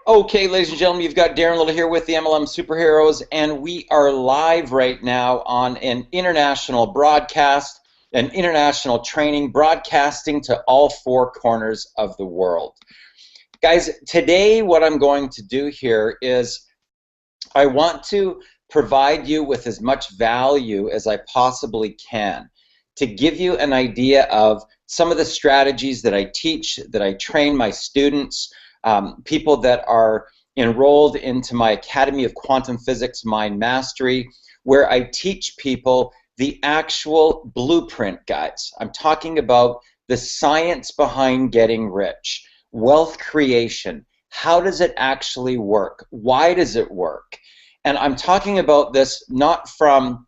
Okay, ladies and gentlemen, you've got Darren Little here with the MLM Superheroes, and we are live right now on an international broadcast, an international training, broadcasting to all four corners of the world. Guys, today what I'm going to do here is I want to provide you with as much value as I possibly can to give you an idea of some of the strategies that I teach, that I train my students, people that are enrolled into my Academy of Quantum Physics Mind Mastery, where I teach people the actual blueprint, guys. I'm talking about the science behind getting rich, wealth creation. How does it actually work? Why does it work? And I'm talking about this not from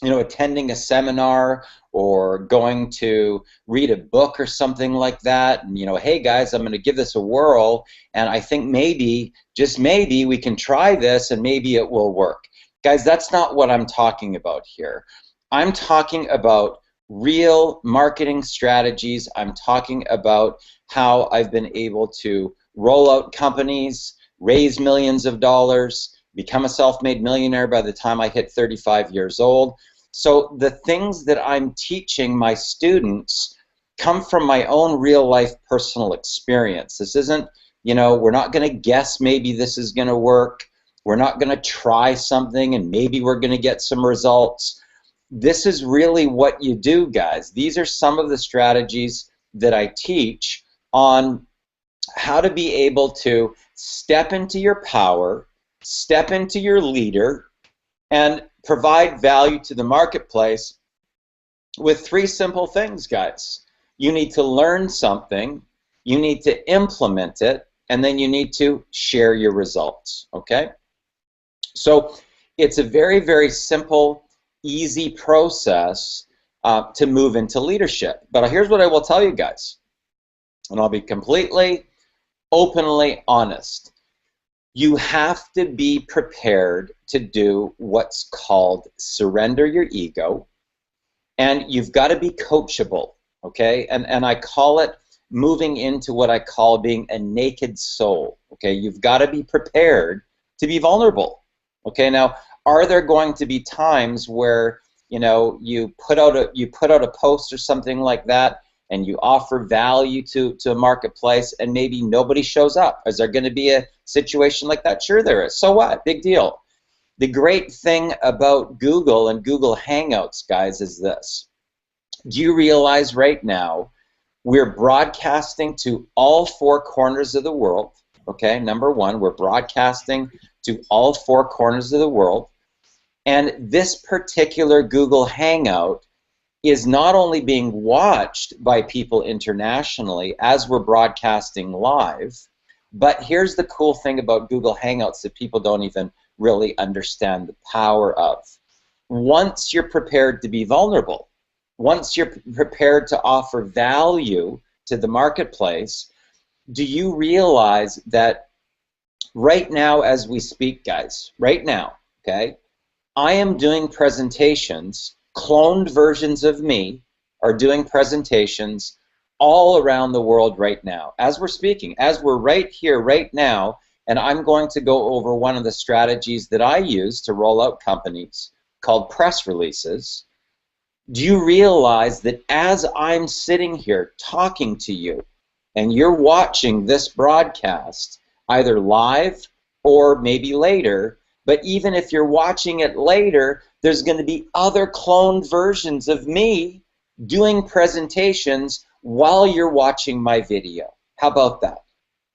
attending a seminar or going to read a book or something like that, and hey guys, I'm going to give this a whirl, and I think maybe, just maybe, we can try this and maybe it will work. Guys, that's not what I'm talking about here. I'm talking about real marketing strategies. I'm talking about how I've been able to roll out companies, raise millions of dollars, become a self-made millionaire by the time I hit 35 years old. So the things that I'm teaching my students come from my own real-life personal experience. This isn't, we're not going to guess maybe this is going to work. We're not going to try something and maybe we're going to get some results. This is really what you do, guys. These are some of the strategies that I teach on how to be able to step into your power, step into your leader, and provide value to the marketplace with three simple things, guys. You need to learn something, you need to implement it, and then you need to share your results, okay? So it's a very, very simple, easy process to move into leadership. But here's what I will tell you guys, and I'll be completely, openly honest. You have to be prepared to do what's called surrender your ego, and you've got to be coachable, okay? And I call it moving into what I call being a naked soul, okay? You've got to be prepared to be vulnerable, okay? Now, are there going to be times where you put out a post or something like that, and you offer value to a marketplace and maybe nobody shows up? Is there going to be a situation like that? Sure there is. So what? Big deal. The great thing about Google and Google Hangouts, guys, is this. Do you realize right now we're broadcasting to all four corners of the world? Okay, number one, we're broadcasting to all four corners of the world. And this particular Google Hangout is not only being watched by people internationally as we're broadcasting live, but here's the cool thing about Google Hangouts that people don't even really understand the power of. Once you're prepared to be vulnerable, once you're prepared to offer value to the marketplace, do you realize that right now as we speak, guys, right now, okay, I am doing presentations. Cloned versions of me are doing presentations all around the world right now as we're speaking, as we're right here right now, and I'm going to go over one of the strategies that I use to roll out companies called press releases. Do you realize that as I'm sitting here talking to you and you're watching this broadcast either live or maybe later, but even if you're watching it later, there's going to be other cloned versions of me doing presentations while you're watching my video. How about that?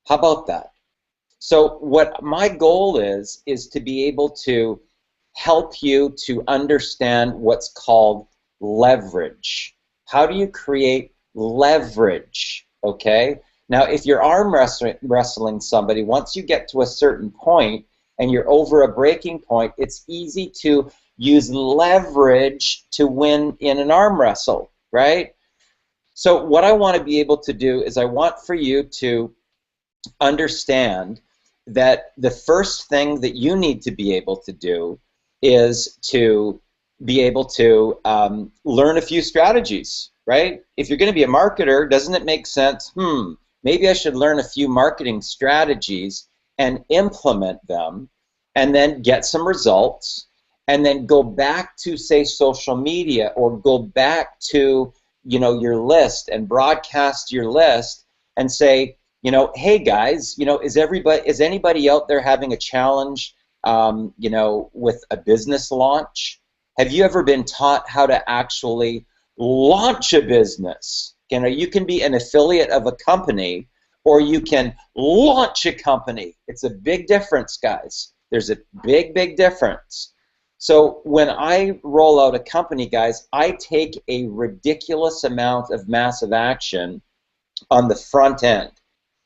How about that? So what my goal is to be able to help you to understand what's called leverage. How do you create leverage? Okay? Now, if you're arm wrestling somebody, once you get to a certain point and you're over a breaking point, it's easy to use leverage to win in an arm wrestle, right? So what I want to be able to do is I want for you to understand that the first thing that you need to be able to do is to be able to learn a few strategies, right? If you're going to be a marketer, doesn't it make sense, maybe I should learn a few marketing strategies and implement them, and then get some results, and then go back to, say, social media, or go back to, your list and broadcast your list and say, hey guys, is anybody out there having a challenge, with a business launch? Have you ever been taught how to actually launch a business? You can be an affiliate of a company, or you can launch a company. It's a big difference, guys. There's a big, big difference. So when I roll out a company, guys, I take a ridiculous amount of massive action on the front end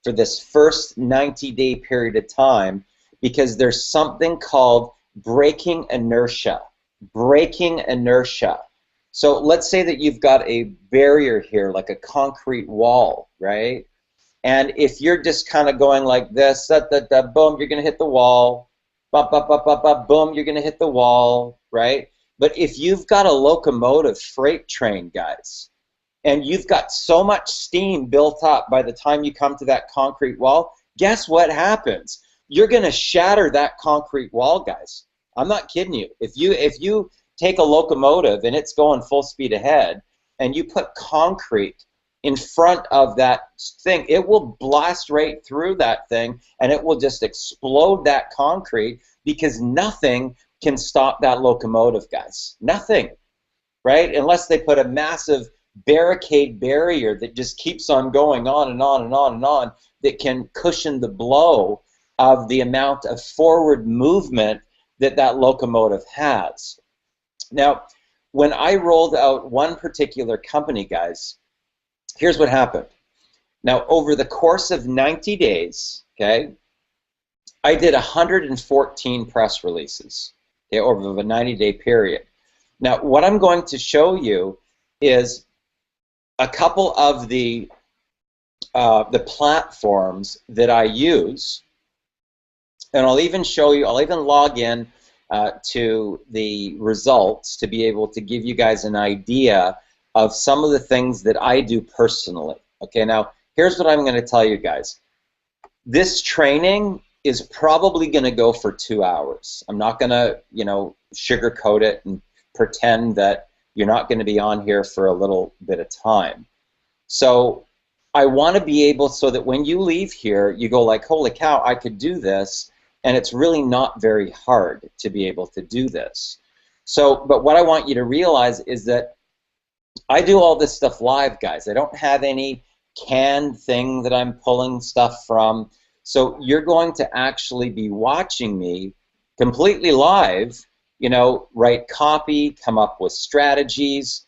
for this first 90-day period of time, because there's something called breaking inertia. Breaking inertia. So let's say that you've got a barrier here, like a concrete wall, right? And if you're just kind of going like this, boom, you're going to hit the wall. Boom, you're going to hit the wall, right? But if you've got a locomotive freight train, guys, and you've got so much steam built up by the time you come to that concrete wall, guess what happens? You're going to shatter that concrete wall, guys. I'm not kidding you. If you take a locomotive and it's going full speed ahead, and you put concrete in front of that thing, it will blast right through that thing, and it will just explode that concrete, because nothing can stop that locomotive, guys. Nothing, right? Unless they put a massive barrier that just keeps on going on and on and on and on, that can cushion the blow of the amount of forward movement that locomotive has. Now, when I rolled out one particular company, guys, here's what happened. Now, over the course of 90 days, okay, I did 114 press releases, okay, over a 90-day period. Now, what I'm going to show you is a couple of the platforms that I use, and I'll even show you, I'll even log in to the results to be able to give you guys an idea of some of the things that I do personally. Okay, now here's what I'm going to tell you guys. This training is probably going to go for 2 hours. I'm not going to, sugarcoat it and pretend that you're not going to be on here for a little bit of time. So I want to be able, so that when you leave here, you go like, holy cow, I could do this, and it's really not very hard to be able to do this. So, but what I want you to realize is that I do all this stuff live, guys. I don't have any canned thing that I'm pulling stuff from. So you're going to actually be watching me completely live, write copy, come up with strategies,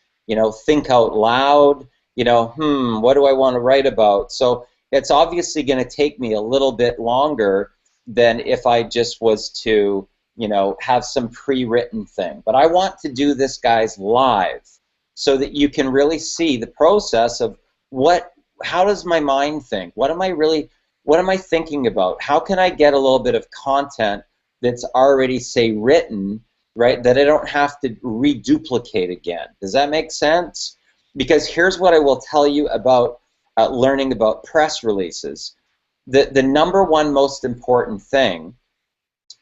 think out loud, what do I want to write about? So it's obviously going to take me a little bit longer than if I just was to, have some pre-written thing. But I want to do this, guys, live, so that you can really see the process of how does my mind think? What am I thinking about? How can I get a little bit of content that's already, say, written, right, that I don't have to reduplicate again? Does that make sense? Because here's what I will tell you about learning about press releases. The number one most important thing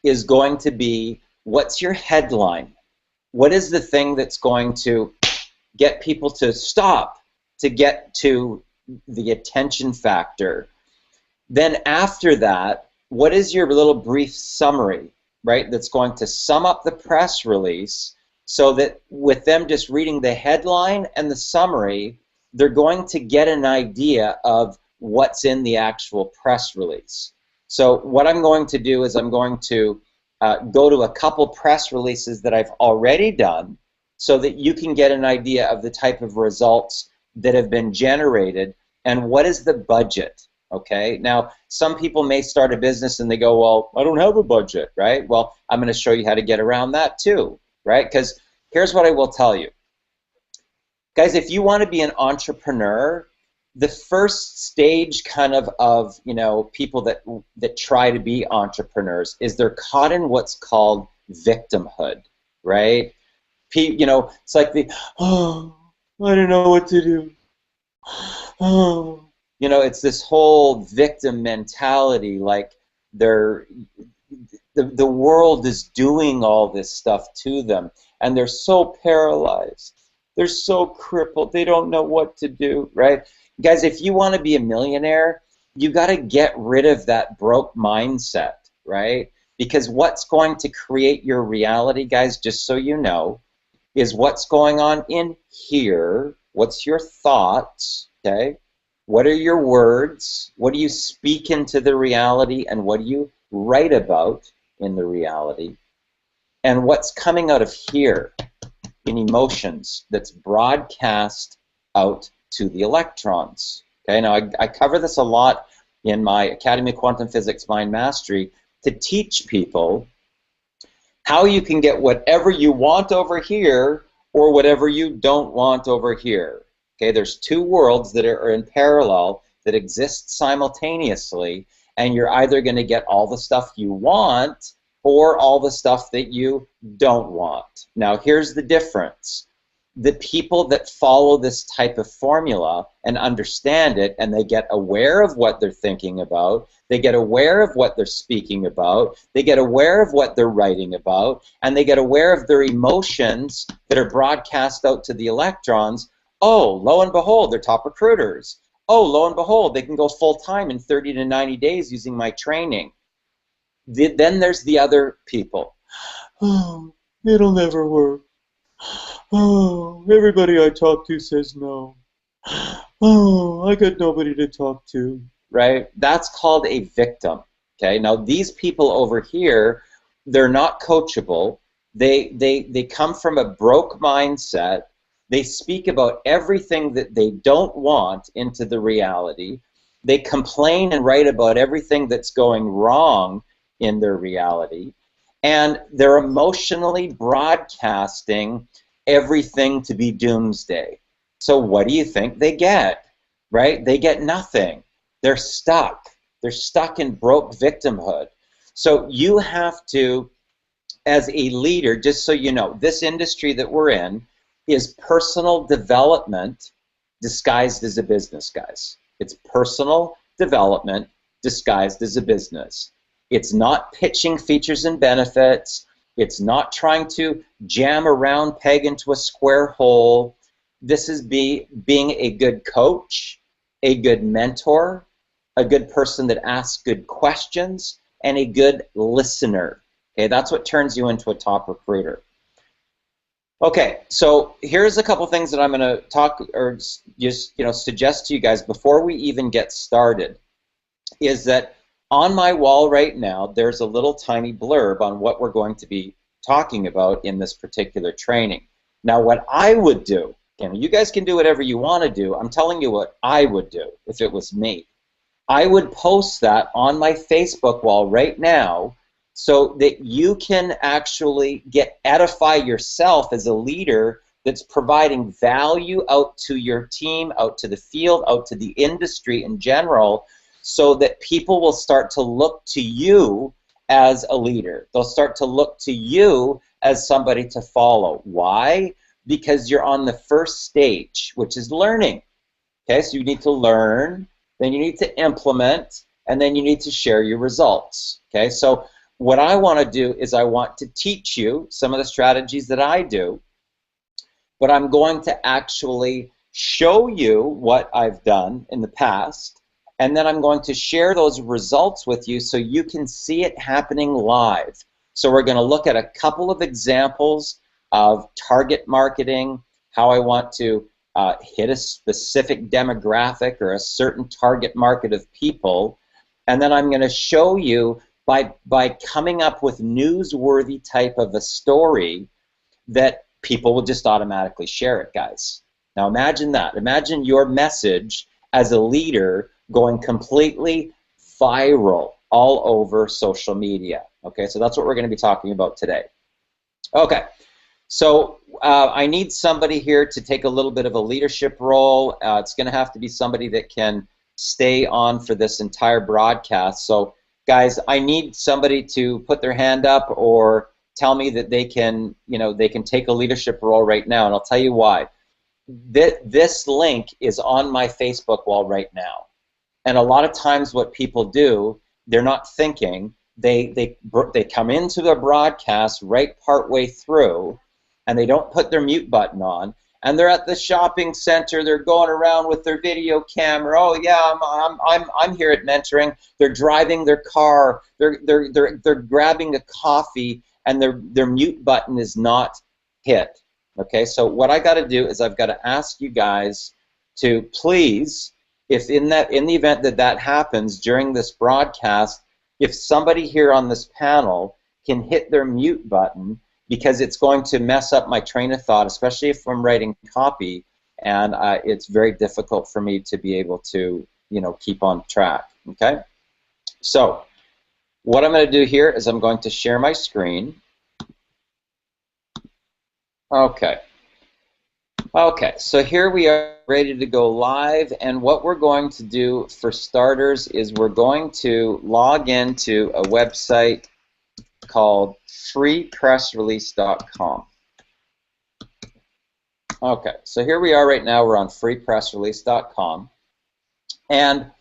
is going to be, what's your headline? What is the thing that's going to get people to stop, to get to the attention factor? Then after that, what is your little brief summary, right, that's going to sum up the press release, so that with them just reading the headline and the summary, they're going to get an idea of what's in the actual press release. So what I'm going to do is I'm going to go to a couple press releases that I've already done, so that you can get an idea of the type of results that have been generated and what is the budget. Okay, now some people may start a business and they go, well, I don't have a budget, right? Well, I'm going to show you how to get around that too, right? Because here's what I will tell you. Guys, if you want to be an entrepreneur, the first stage kind of people that try to be entrepreneurs is they're caught in what's called victimhood, right? It's like I don't know what to do. It's this whole victim mentality, like they're the world is doing all this stuff to them, and they're so paralyzed. They're so crippled. They don't know what to do, right? Guys, if you want to be a millionaire, you got to get rid of that broke mindset, right? Because what's going to create your reality, guys, just so you know, is what's going on in here. What's your thoughts, okay? What are your words? What do you speak into the reality, and what do you write about in the reality? And what's coming out of here in emotions that's broadcast out to the electrons. Okay, now I cover this a lot in my Academy of Quantum Physics Mind Mastery to teach people how you can get whatever you want over here or whatever you don't want over here. Okay, there's two worlds that are in parallel that exist simultaneously, and you're either going to get all the stuff you want or all the stuff that you don't want. Now, here's the difference. The people that follow this type of formula and understand it, and they get aware of what they're thinking about, they get aware of what they're speaking about, they get aware of what they're writing about, and they get aware of their emotions that are broadcast out to the electrons. Oh, lo and behold, they're top recruiters. Oh, lo and behold, they can go full-time in 30 to 90 days using my training. Then there's the other people. Oh, it'll never work. Oh, everybody I talk to says no. Oh, I got nobody to talk to. Right? That's called a victim. Okay? Now, these people over here, they're not coachable. They come from a broke mindset. They speak about everything that they don't want into the reality. They complain and write about everything that's going wrong in their reality, and they're emotionally broadcasting everything to be doomsday. So what do you think they get? Right? They get nothing. They're stuck. They're stuck in broke victimhood. So you have to, as a leader, just so you know, this industry that we're in is personal development disguised as a business, guys. It's personal development disguised as a business. It's not pitching features and benefits. It's not trying to jam a round peg into a square hole. This is being a good coach, a good mentor, a good person that asks good questions, and a good listener. Okay, that's what turns you into a top recruiter. Okay, so here's a couple things that I'm going to talk or just suggest to you guys before we even get started. Is that on my wall right now, there's a little tiny blurb on what we're going to be talking about in this particular training. Now, what I would do, and you guys can do whatever you want to do, I'm telling you what I would do if it was me. I would post that on my Facebook wall right now so that you can actually edify yourself as a leader that's providing value out to your team, out to the field, out to the industry in general, so that people will start to look to you as a leader. They'll start to look to you as somebody to follow. Why? Because you're on the first stage, which is learning. Okay, so you need to learn, then you need to implement, and then you need to share your results. Okay, so what I want to do is I want to teach you some of the strategies that I do, but I'm going to actually show you what I've done in the past, and then I'm going to share those results with you so you can see it happening live. So we're going to look at a couple of examples of target marketing, how I want to hit a specific demographic or a certain target market of people, and then I'm going to show you by coming up with newsworthy type of a story that people will just automatically share it, guys. Now imagine that. Imagine your message as a leader going completely viral all over social media. Okay, so that's what we're going to be talking about today. Okay, so I need somebody here to take a little bit of a leadership role. It's going to have to be somebody that can stay on for this entire broadcast. So guys, I need somebody to put their hand up or tell me that they can, they can take a leadership role right now, and I'll tell you why. This link is on my Facebook wall right now. And a lot of times what people do they're not thinking. They come into the broadcast right partway through, and they don't put their mute button on, and they're at the shopping center. They're going around with their video camera. Oh yeah, I'm here at mentoring. They're driving their car. They're grabbing a coffee, and their mute button is not hit. Okay, so what I got to do is I've got to ask you guys to please, if in the event that that happens during this broadcast, if somebody here on this panel can hit their mute button, because it's going to mess up my train of thought, especially if I'm writing copy, and it's very difficult for me to be able to, you know, keep on track. Okay, so what I'm going to do here is I'm going to share my screen. Okay. Okay, so here we are ready to go live, and what we're going to do for starters is we're going to log into a website called freepressrelease.com. Okay, so here we are right now. We're on freepressrelease.com, and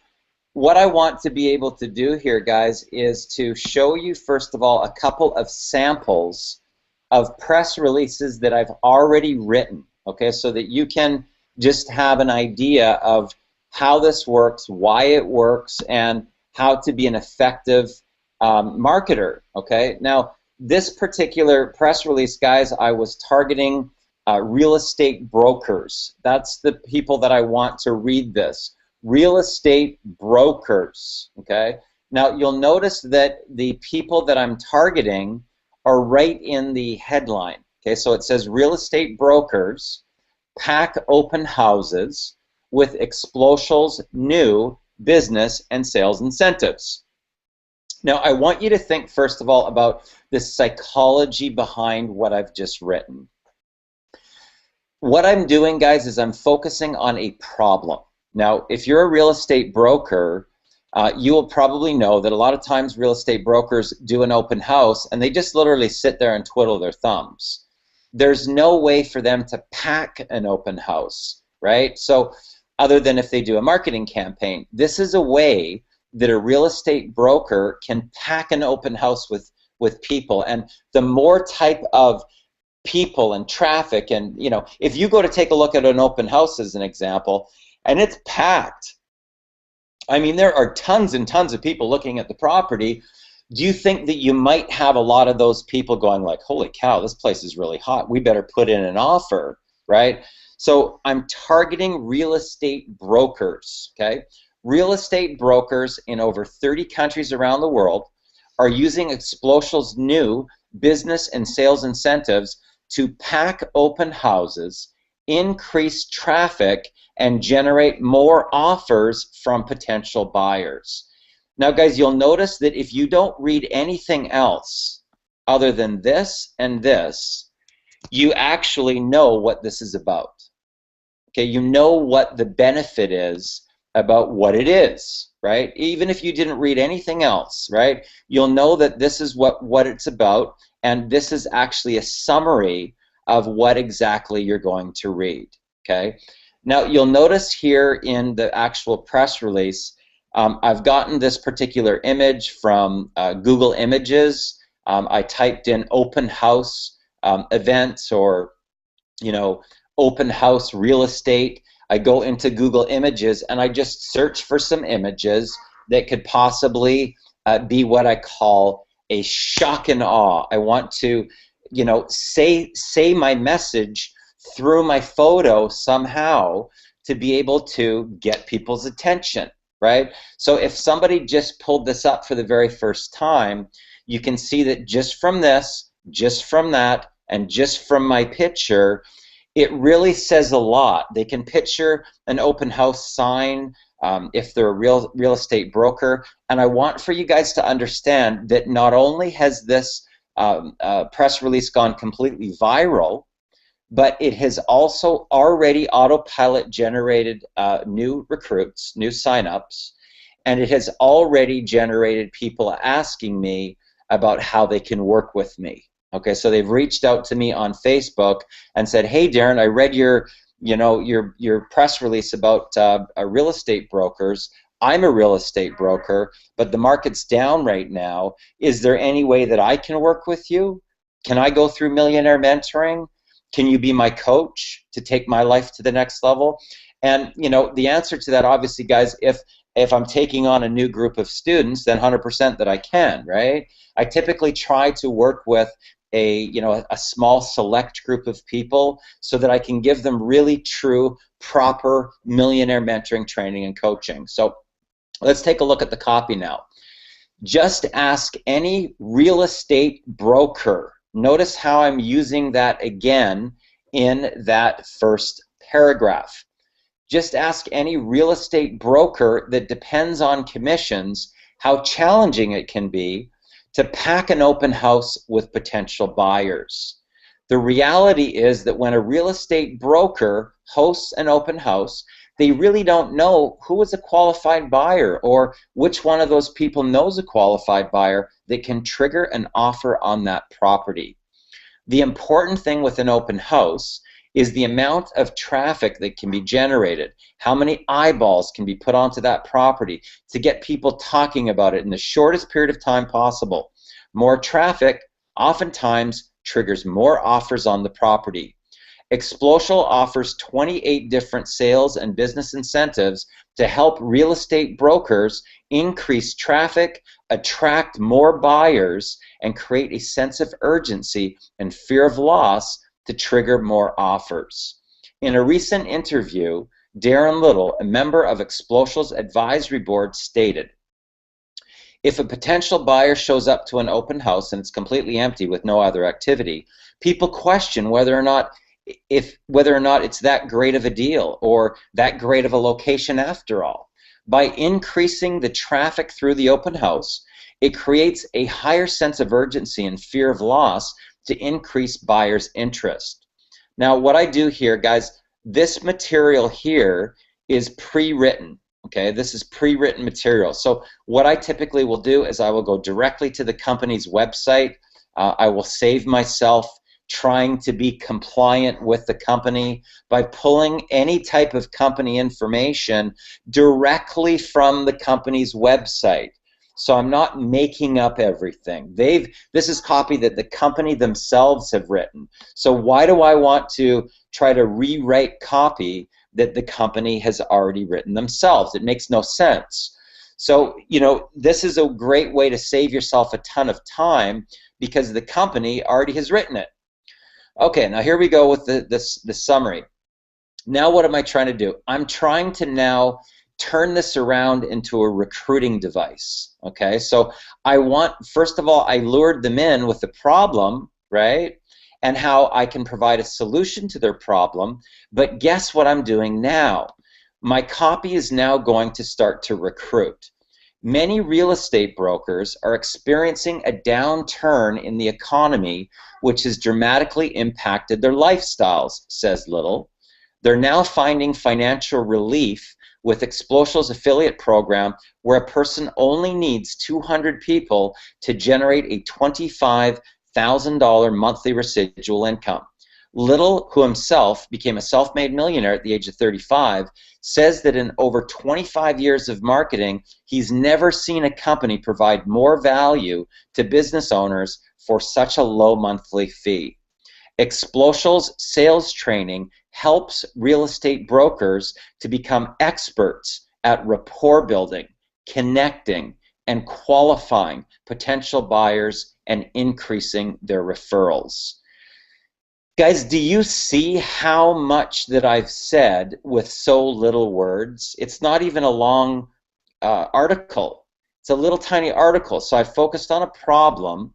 what I want to be able to do here, guys, is to show you first of all a couple of samples of press releases that I've already written. Okay, so that you can just have an idea of how this works, why it works, and how to be an effective marketer. Okay, now this particular press release, guys, I was targeting real estate brokers. That's the people that I want to read this. Real estate brokers. Okay, now you'll notice that the people that I'm targeting are right in the headline. Okay, so it says real estate brokers pack open houses with XPLODE's new business and sales incentives. Now, I want you to think first of all about the psychology behind what I've just written. What I'm doing, guys, is I'm focusing on a problem. Now, if you're a real estate broker, you will probably know that a lot of times real estate brokers do an open house and they just literally sit there and twiddle their thumbs. There's no way for them to pack an open house, right? So other than if they do a marketing campaign, this is a way that a real estate broker can pack an open house with people. And the more type of people and traffic, and you know, if you go to take a look at an open house as an example, and it's packed, I mean, there are tons and tons of people looking at the property. Do you think that you might have a lot of those people going like, holy cow, this place is really hot, we better put in an offer, right? So I'm targeting real estate brokers, okay? Real estate brokers in over 30 countries around the world are using XPLODE's new business and sales incentives to pack open houses, increase traffic, and generate more offers from potential buyers. Now, guys, you'll notice that if you don't read anything else other than this and this, you actually know what this is about. Okay, you know what the benefit is about what it is, right? Even if you didn't read anything else, right? You'll know that this is what it's about, and this is actually a summary of what exactly you're going to read, okay? Now, you'll notice here in the actual press release, I've gotten this particular image from Google Images. I typed in open house events, or, you know, open house real estate. I go into Google Images and I just search for some images that could possibly be what I call a shock and awe. I want to, you know, say my message through my photo somehow to be able to get people's attention, right? So if somebody just pulled this up for the very first time, you can see that just from this, just from that, and just from my picture, it really says a lot. They can picture an open house sign if they're a real estate broker. And I want for you guys to understand that not only has this press release gone completely viral, but it has also already autopilot generated new recruits, new signups, and it has already generated people asking me about how they can work with me. Okay, so they've reached out to me on Facebook and said, "Hey, Darren, I read your press release about real estate brokers. I'm a real estate broker, but the market's down right now. Is there any way that I can work with you? Can I go through Millionaire Mentoring? Can you be my coach to take my life to the next level? And you know, the answer to that, obviously, guys, if I'm taking on a new group of students, then 100% that I can, right? I typically try to work with a small select group of people so that I can give them really true, proper millionaire mentoring training and coaching. So let's take a look at the copy now. Just ask any real estate broker. Notice how I'm using that again in that first paragraph. Just ask any real estate broker that depends on commissions how challenging it can be to pack an open house with potential buyers. The reality is that when a real estate broker hosts an open house, they really don't know who is a qualified buyer or which one of those people knows a qualified buyer that can trigger an offer on that property. The important thing with an open house is the amount of traffic that can be generated, how many eyeballs can be put onto that property to get people talking about it in the shortest period of time possible. More traffic oftentimes triggers more offers on the property. XPLODE offers 28 different sales and business incentives to help real estate brokers increase traffic, attract more buyers, and create a sense of urgency and fear of loss to trigger more offers. In a recent interview, Darren Little, a member of XPLODE's advisory board, stated, "If a potential buyer shows up to an open house and it's completely empty with no other activity, people question whether or not it's that great of a deal or that great of a location after all. By increasing the traffic through the open house, it creates a higher sense of urgency and fear of loss to increase buyers' interest." Now, what I do here, guys, this material here is pre-written. Okay, this is pre-written material. So what I typically will do is I will go directly to the company's website. I will save myself trying to be compliant with the company by pulling any type of company information directly from the company's website. So I'm not making up everything. This is copy that the company themselves have written. So why do I want to try to rewrite copy that the company has already written themselves? It makes no sense. So, you know, this is a great way to save yourself a ton of time because the company already has written it. Okay, now here we go with the summary. Now what am I trying to do? I'm trying to now turn this around into a recruiting device. Okay, so first of all, I lured them in with the problem, right? And how I can provide a solution to their problem. But guess what I'm doing now? My copy is now going to start to recruit. Many real estate brokers are experiencing a downturn in the economy, which has dramatically impacted their lifestyles, says Little. They're now finding financial relief with XPLODE's affiliate program, where a person only needs 200 people to generate a $25,000 monthly residual income. Little, who himself became a self-made millionaire at the age of 35, says that in over 25 years of marketing, he's never seen a company provide more value to business owners for such a low monthly fee. XPLODE's sales training helps real estate brokers to become experts at rapport building, connecting, and qualifying potential buyers and increasing their referrals. Guys, do you see how much that I've said with so little words? It's not even a long article. It's a little tiny article. So I focused on a problem.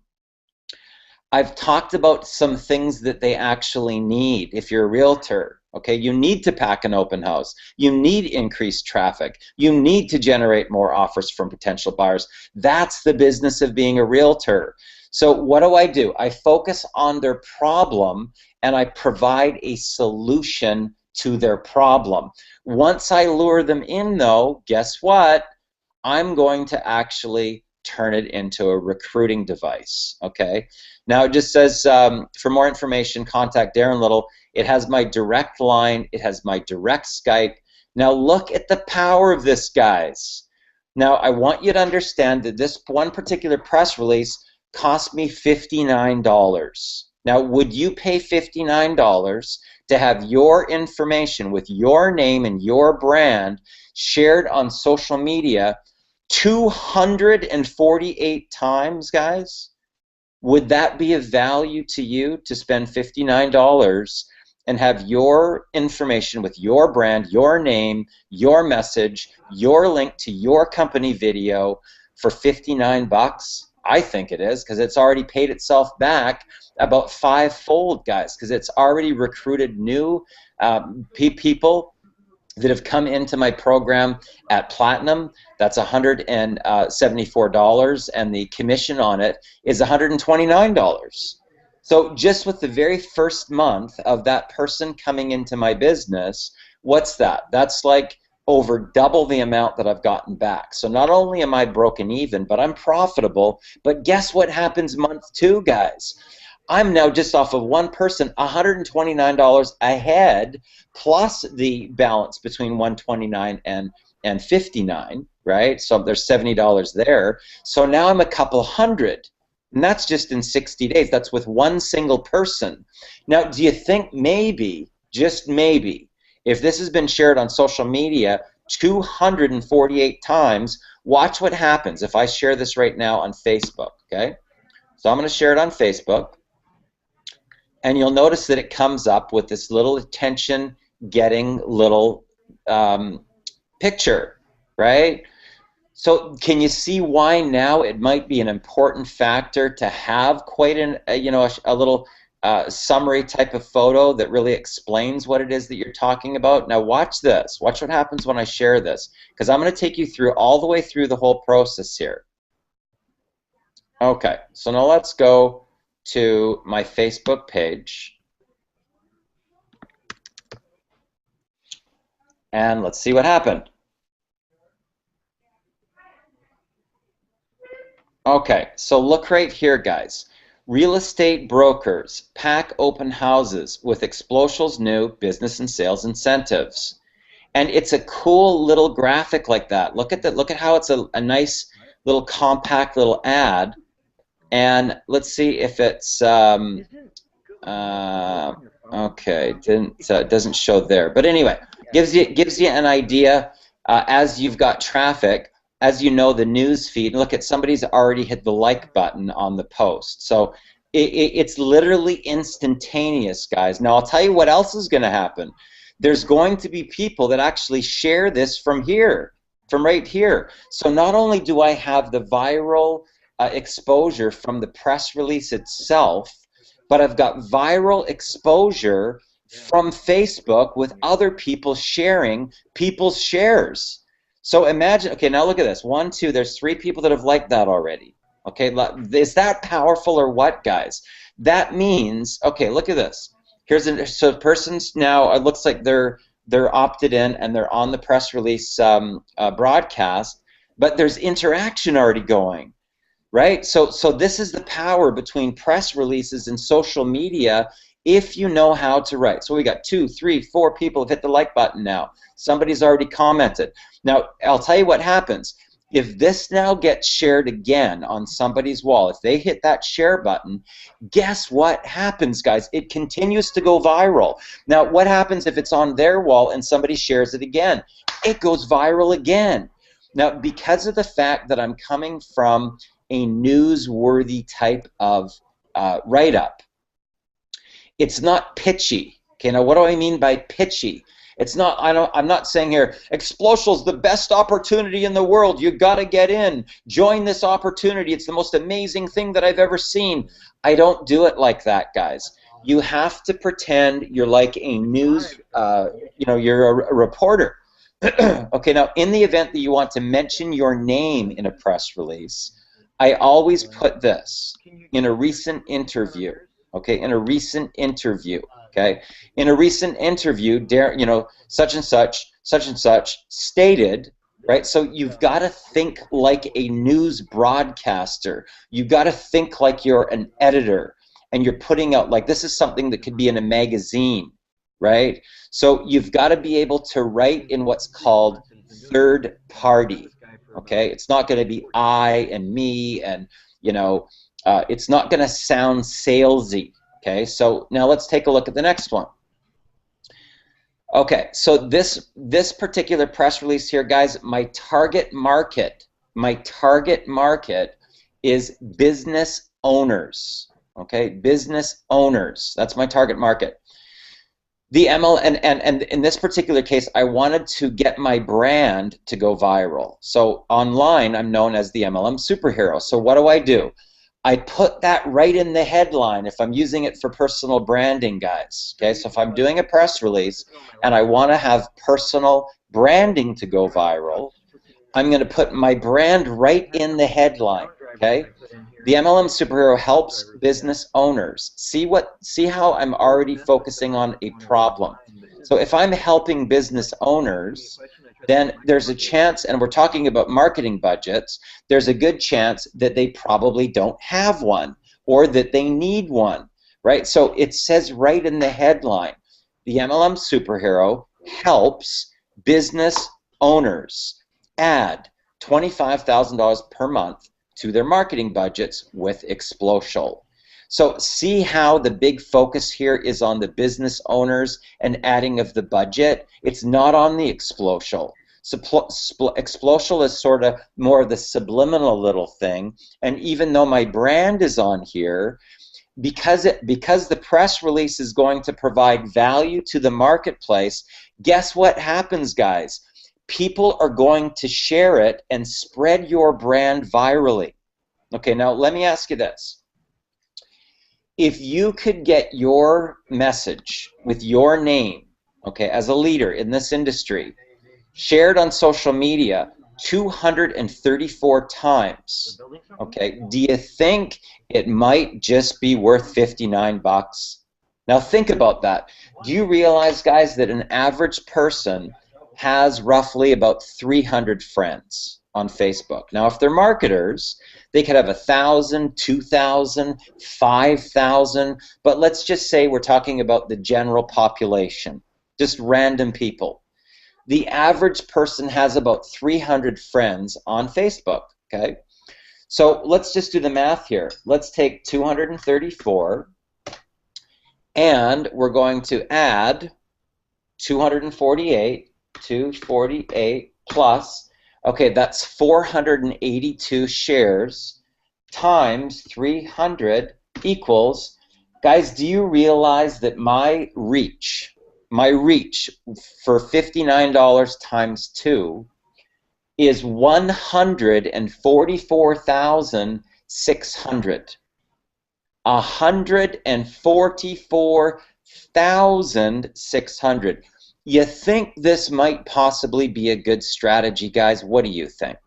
I've talked about some things that they actually need if you're a realtor. Okay, you need to pack an open house. You need increased traffic. You need to generate more offers from potential buyers. That's the business of being a realtor. So what do? I focus on their problem and I provide a solution to their problem. Once I lure them in, though, guess what? I'm going to actually turn it into a recruiting device. Okay. Now it just says for more information, contact Darren Little. It has my direct line. It has my direct Skype. Now look at the power of this, guys. Now, I want you to understand that this one particular press release cost me $59. Now, would you pay $59 to have your information with your name and your brand shared on social media 248 times, guys? Would that be of value to you to spend $59 and have your information with your brand, your name, your message, your link to your company video for 59 bucks? I think it is, because it's already paid itself back about five-fold, guys, because it's already recruited new people that have come into my program at Platinum. That's $174, and the commission on it is $129. So just with the very first month of that person coming into my business, what's that? That's like over double the amount that I've gotten back. So not only am I broken even, but I'm profitable. But guess what happens month two, guys? I'm now just off of one person, $129 ahead, plus the balance between $129 and $59, right? So there's $70 there. So now I'm a couple hundred, and that's just in 60 days. That's with one single person. Now, do you think maybe, just maybe, if this has been shared on social media 248 times, watch what happens if I share this right now on Facebook, okay? So I'm going to share it on Facebook. And you'll notice that it comes up with this little attention-getting little picture, right? So can you see why now it might be an important factor to have quite a little summary type of photo that really explains what it is that you're talking about? Now watch this. Watch what happens when I share this, because I'm going to take you through all the way through the whole process here. Okay, so now let's go to my Facebook page, and let's see what happened. Okay, so look right here, guys. Real estate brokers pack open houses with Xplocial's new business and sales incentives. And it's a cool little graphic like that. Look at that. Look at how it's a nice little compact little ad. And let's see if it's okay. It doesn't show there, but anyway, gives you an idea as you've got traffic. As you know, the news feed. Look at, somebody's already hit the like button on the post, so it's literally instantaneous, guys. Now I'll tell you what else is going to happen. There's going to be people that actually share this from here, from right here. So not only do I have the viral exposure from the press release itself, but I've got viral exposure from Facebook with other people sharing people's shares. So imagine, okay, now look at this. 1, 2, there's 3 people that have liked that already. Okay, is that powerful or what, guys? That means, okay, look at this. So the person's now, it looks like they're opted in and they're on the press release broadcast, but there's interaction already going. Right? So this is the power between press releases and social media if you know how to write. So we got 2, 3, 4 people have hit the like button now. Somebody's already commented. Now, I'll tell you what happens. If this now gets shared again on somebody's wall, if they hit that share button, guess what happens, guys? It continues to go viral. Now, what happens if it's on their wall and somebody shares it again? It goes viral again. Now, because of the fact that I'm coming from a newsworthy type of write-up, it's not pitchy. Okay, now what do I mean by pitchy? It's not. I'm not saying here, Xplocial's the best opportunity in the world. You got to get in. Join this opportunity. It's the most amazing thing that I've ever seen. I don't do it like that, guys. You have to pretend you're like a news. You're a reporter. Okay, now in the event that you want to mention your name in a press release, I always put this in a recent interview. Okay, in a recent interview. Okay, in a recent interview, such and such stated, right? So you've got to think like a news broadcaster. You've got to think like you're an editor, and you're putting out, like, this is something that could be in a magazine, right? So you've got to be able to write in what's called third party. Okay, it's not going to be I and me, and you know, it's not going to sound salesy. Okay, so now let's take a look at the next one. Okay, so this particular press release here, guys, my target market is business owners. Okay, business owners. That's my target market. The ML and in this particular case, I wanted to get my brand to go viral. So online, I'm known as the MLM superhero. So what do? I put that right in the headline if I'm using it for personal branding, guys. Okay, so if I'm doing a press release and I want to have personal branding to go viral, I'm going to put my brand right in the headline. Okay, the MLM superhero helps business owners. See how I'm already focusing on a problem. So if I'm helping business owners, then there's a chance, and we're talking about marketing budgets, there's a good chance that they probably don't have one or that they need one, right? So it says right in the headline, the MLM superhero helps business owners add $25,000 per month to their marketing budgets with XPLODE. So see how the big focus here is on the business owners and adding of the budget. It's not on the XPLODE. XPLODE is sort of more of the subliminal little thing. And even though my brand is on here, because the press release is going to provide value to the marketplace, guess what happens, guys? People are going to share it and spread your brand virally. Okay, now let me ask you this. If you could get your message with your name, okay, as a leader in this industry, shared on social media 234 times, okay, do you think it might just be worth 59 bucks? Now think about that. Do you realize, guys, that an average person has roughly about 300 friends on Facebook? Now, if they're marketers, they could have 1,000, 2,000, 5,000, but let's just say we're talking about the general population, just random people. The average person has about 300 friends on Facebook, okay? So let's just do the math here. Let's take 234, and we're going to add 248 plus, okay, that's 482 shares times 300 equals, guys, do you realize that my reach for $59 times 2 is 144,600. 144,600. You think this might possibly be a good strategy, guys? What do you think?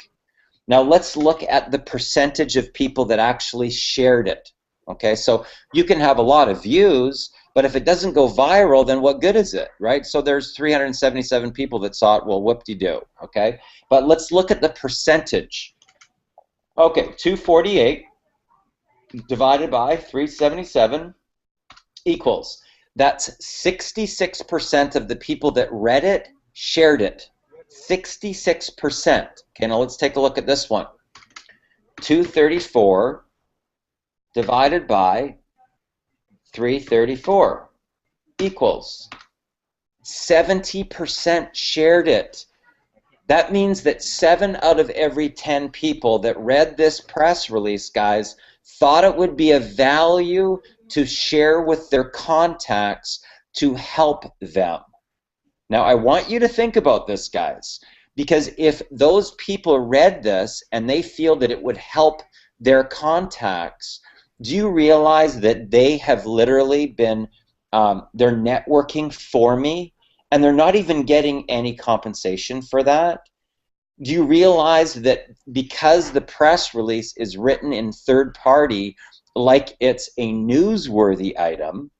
Now let's look at the percentage of people that actually shared it. Okay, so you can have a lot of views, but if it doesn't go viral, then what good is it, right? So there's 377 people that saw it. Well, whoop-de-doo, okay? But let's look at the percentage. Okay, 248 divided by 377 equals, that's 66% of the people that read it shared it. 66%. Okay, now let's take a look at this one. 234 divided by 334 equals 70% shared it. That means that 7 out of every 10 people that read this press release, guys, thought it would be of value to share with their contacts to help them. Now, I want you to think about this, guys, because if those people read this and they feel that it would help their contacts, do you realize that they have literally been, they're networking for me, and they're not even getting any compensation for that? Do you realize that because the press release is written in third party like it's a newsworthy item,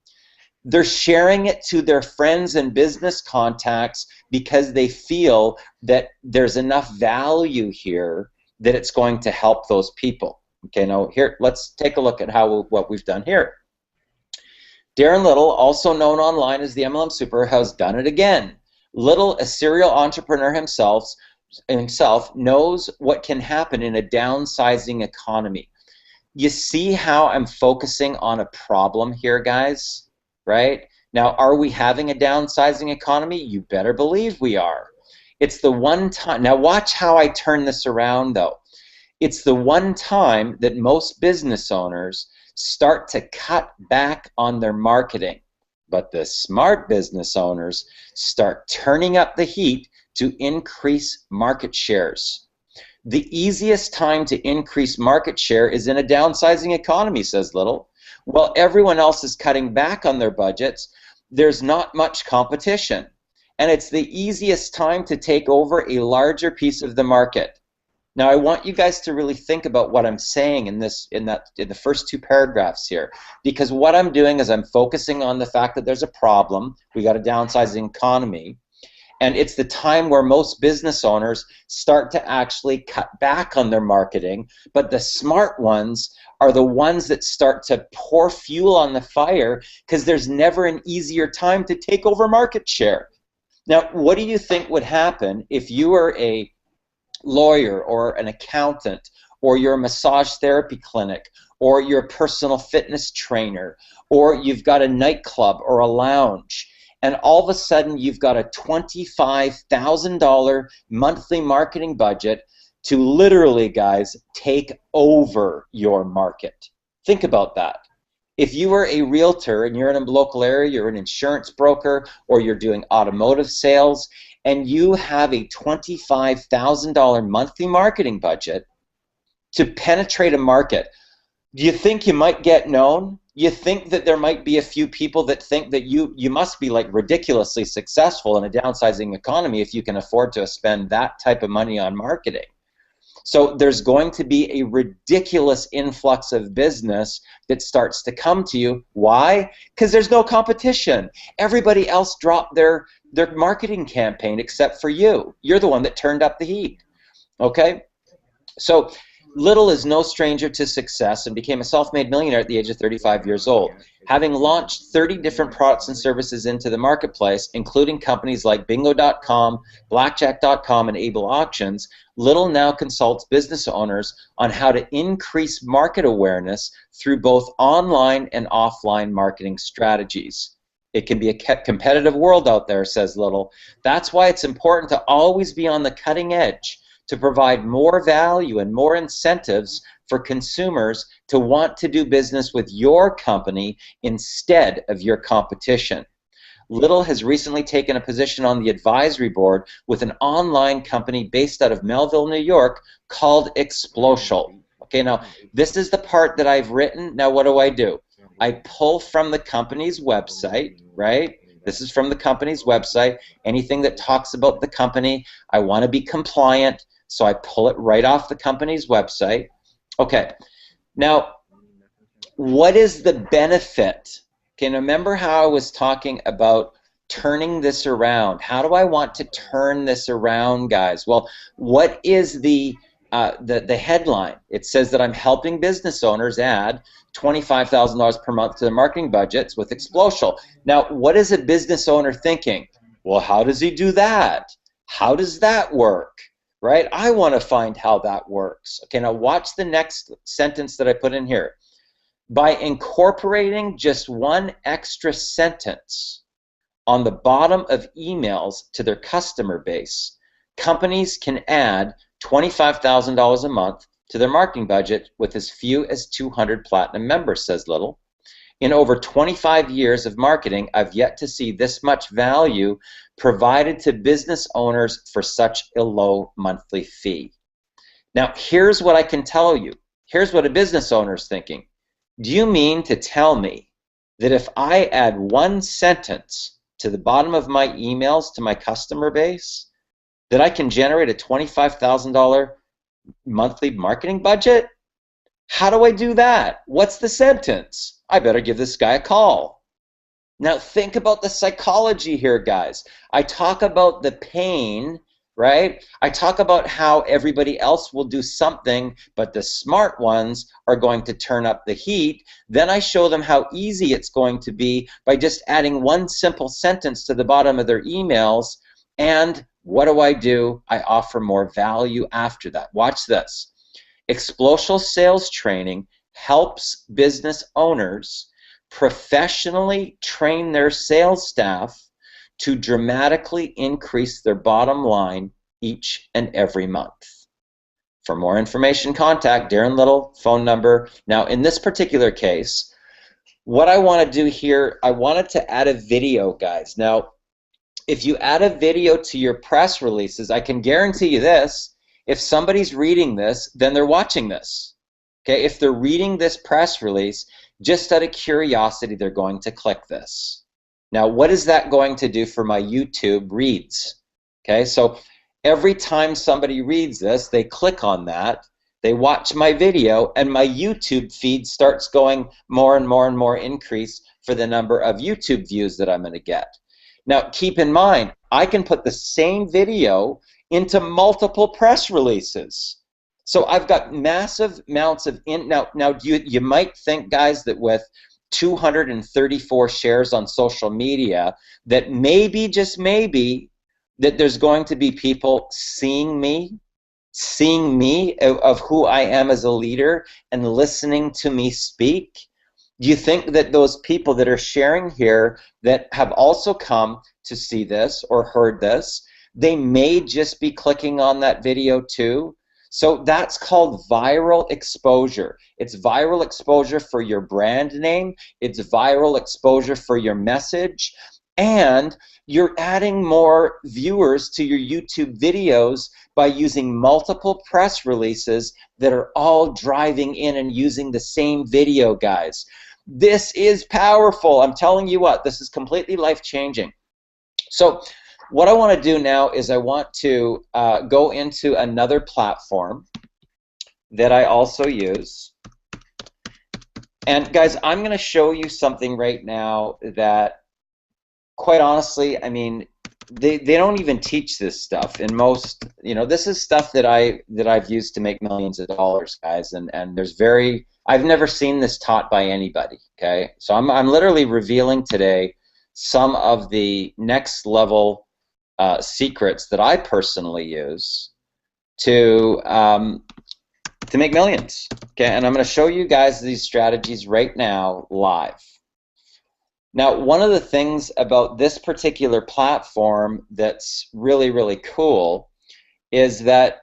they're sharing it to their friends and business contacts because they feel that there's enough value here that it's going to help those people. Okay, now here, let's take a look at what we've done here. Darren Little, also known online as the MLM Super, has done it again. Little, a serial entrepreneur himself, himself knows what can happen in a downsizing economy. You see how I'm focusing on a problem here, guys, right? Now, are we having a downsizing economy? You better believe we are. It's the one time, now watch how I turn this around though. It's the one time that most business owners start to cut back on their marketing. But the smart business owners start turning up the heat to increase market shares. The easiest time to increase market share is in a downsizing economy, says Little. Well, everyone else is cutting back on their budgets. There's not much competition. And it's the easiest time to take over a larger piece of the market. Now, I want you guys to really think about what I'm saying in the first two paragraphs here, because what I'm doing is I'm focusing on the fact that there's a problem. We got a downsizing economy, and it's the time where most business owners start to actually cut back on their marketing. But the smart ones are the ones that start to pour fuel on the fire, because there's never an easier time to take over market share. Now, what do you think would happen if you were a lawyer or an accountant, or you're a massage therapy clinic, or you're a personal fitness trainer, or you've got a nightclub or a lounge, and all of a sudden you've got a $25,000 monthly marketing budget to literally, guys, take over your market? Think about that. If you were a realtor and you're in a local area, you're an insurance broker, or you're doing automotive sales, and you have a $25,000 monthly marketing budget to penetrate a market, do you think you might get known? You think that there might be a few people that think that you must be like ridiculously successful in a downsizing economy if you can afford to spend that type of money on marketing. So there's going to be a ridiculous influx of business that starts to come to you. Why? Because there's no competition. Everybody else dropped their marketing campaign except for you. You're the one that turned up the heat. Okay? So Little is no stranger to success and became a self-made millionaire at the age of 35 years old. Having launched 30 different products and services into the marketplace, including companies like Bingo.com, Blackjack.com, and Able Auctions, Little now consults business owners on how to increase market awareness through both online and offline marketing strategies. It can be a competitive world out there, says Little. That's why it's important to always be on the cutting edge, to provide more value and more incentives for consumers to want to do business with your company instead of your competition. Little has recently taken a position on the advisory board with an online company based out of Melville, New York called XPLODE. Okay, now this is the part that I've written. Now what do? I pull from the company's website, right? This is from the company's website. Anything that talks about the company, I want to be compliant, so I pull it right off the company's website. Okay, now what is the benefit? Okay, now remember how I was talking about turning this around. How do I want to turn this around, guys? Well, what is the headline? It says that I'm helping business owners add $25,000 per month to their marketing budgets with XPLODE. Now, what is a business owner thinking? Well, how does he do that? How does that work? Right? I want to find how that works. Okay, now watch the next sentence that I put in here. By incorporating just one extra sentence on the bottom of emails to their customer base, companies can add $25,000 a month to their marketing budget with as few as 200 platinum members, says Little. In over 25 years of marketing, I've yet to see this much value provided to business owners for such a low monthly fee. Now, here's what I can tell you. Here's what a business owner is thinking. Do you mean to tell me that if I add one sentence to the bottom of my emails to my customer base, that I can generate a $25,000 monthly marketing budget? How do I do that? What's the sentence? I better give this guy a call. Now think about the psychology here, guys. I talk about the pain, right? I talk about how everybody else will do something, but the smart ones are going to turn up the heat. Then I show them how easy it's going to be by just adding one simple sentence to the bottom of their emails, and What do? I offer more value after that. Watch this. Explosive sales training helps business owners professionally train their sales staff to dramatically increase their bottom line each and every month. For more information, contact Darren Little, phone number. Now, in this particular case, what I want to do here, I wanted to add a video, guys. Now, if you add a video to your press releases, I can guarantee you this, if somebody's reading this, then they're watching this. Okay, if they're reading this press release, just out of curiosity, they're going to click this. Now, what is that going to do for my YouTube reads? Okay, so every time somebody reads this, they click on that, they watch my video, and my YouTube feed starts going more and more and more increase for the number of YouTube views that I'm going to get. Now, keep in mind, I can put the same video into multiple press releases. So I've got massive amounts of now you might think, guys, that with 234 shares on social media, that maybe, just maybe, that there's going to be people seeing me of who I am as a leader and listening to me speak. Do you think that those people that are sharing here that have also come to see this or heard this, they may just be clicking on that video too? So that's called viral exposure. It's viral exposure for your brand name, it's viral exposure for your message, and you're adding more viewers to your YouTube videos by using multiple press releases that are all driving in and using the same video, guys. This is powerful. I'm telling you what, this is completely life-changing. So what I want to do now is I want to go into another platform that I also use. And guys, I'm going to show you something right now that, quite honestly, I mean, they don't even teach this stuff in most, this is stuff that I've used to make millions of dollars, guys, and I've never seen this taught by anybody, okay? So I'm literally revealing today some of the next level secrets that I personally use to make millions, okay? And I'm going to show you guys these strategies right now live. Now, one of the things about this particular platform that's really, really cool is that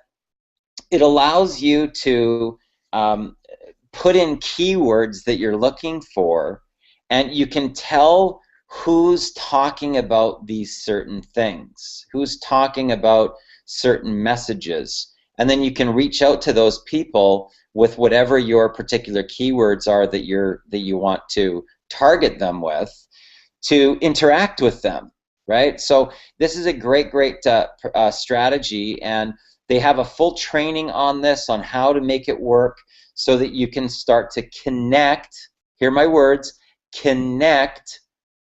it allows you to put in keywords that you're looking for, and you can tell who's talking about these certain things, who's talking about certain messages, and then you can reach out to those people with whatever your particular keywords are that you want to target them with, to interact with them, right? So this is a great strategy, and they have a full training on this, on how to make it work so that you can start to connect, hear my words, connect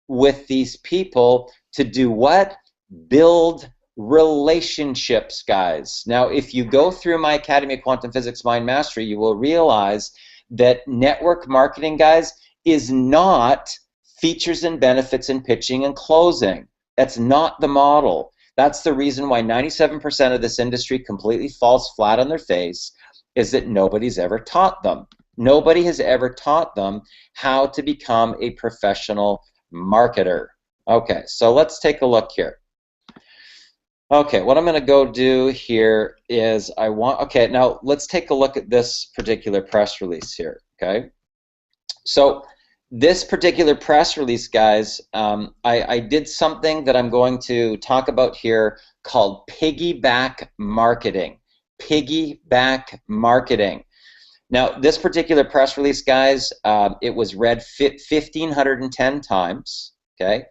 with these people to do what? Build relationships, guys. Now, if you go through my Academy of Quantum Physics Mind Mastery, you will realize that network marketing, guys, is not features and benefits and pitching and closing. That's not the model. That's the reason why 97% of this industry completely falls flat on their face, is that nobody's ever taught them. Nobody has ever taught them how to become a professional marketer. Okay, so let's take a look here. Okay, what I'm going to go do here is okay, now let's take a look at this particular press release here, okay? So this particular press release, guys, I did something that I'm going to talk about here called piggyback marketing. Piggyback marketing. Now, this particular press release, guys, it was read 1,510 times, okay?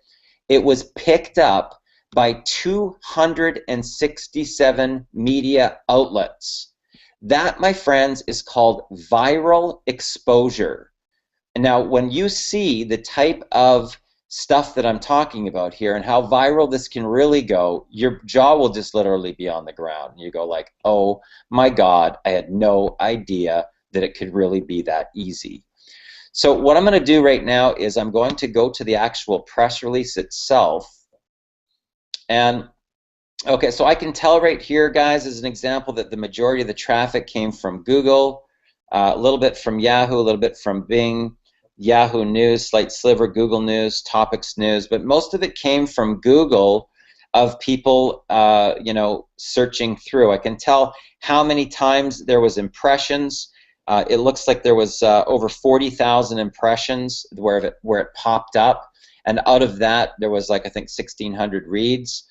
It was picked up by 267 media outlets. That, my friends, is called viral exposure. And now, when you see the type of stuff that I'm talking about here and how viral this can really go, your jaw will just literally be on the ground. You go like, oh my God, I had no idea that it could really be that easy. So what I'm going to do right now is I'm going to go to the actual press release itself, and Okay, so I can tell right here, guys, as an example, that the majority of the traffic came from Google, a little bit from Yahoo, a little bit from Bing, Yahoo News, slight sliver, Google News, Topics News, but most of it came from Google of people, you know, searching through. I can tell how many times there was impressions. It looks like there was over 40,000 impressions where it popped up, and out of that there was like I think 1,600 reads.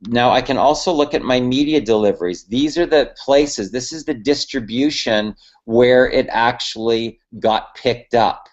Now I can also look at my media deliveries. These are the places, this is the distribution where it actually got picked up.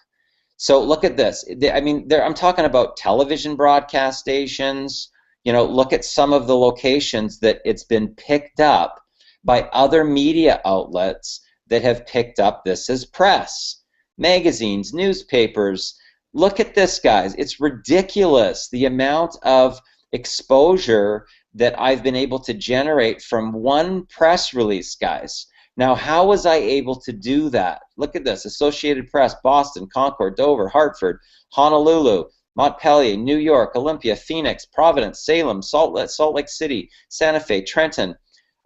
So look at this. I mean, I'm talking about television broadcast stations. You know, look at some of the locations that it's been picked up by other media outlets that have picked up this as press. Magazines, newspapers. Look at this, guys. It's ridiculous the amount of exposure that I've been able to generate from one press release, guys. Now, how was I able to do that? Look at this. Associated Press, Boston, Concord, Dover, Hartford, Honolulu, Montpelier, New York, Olympia, Phoenix, Providence, Salem, Salt Lake City, Santa Fe, Trenton,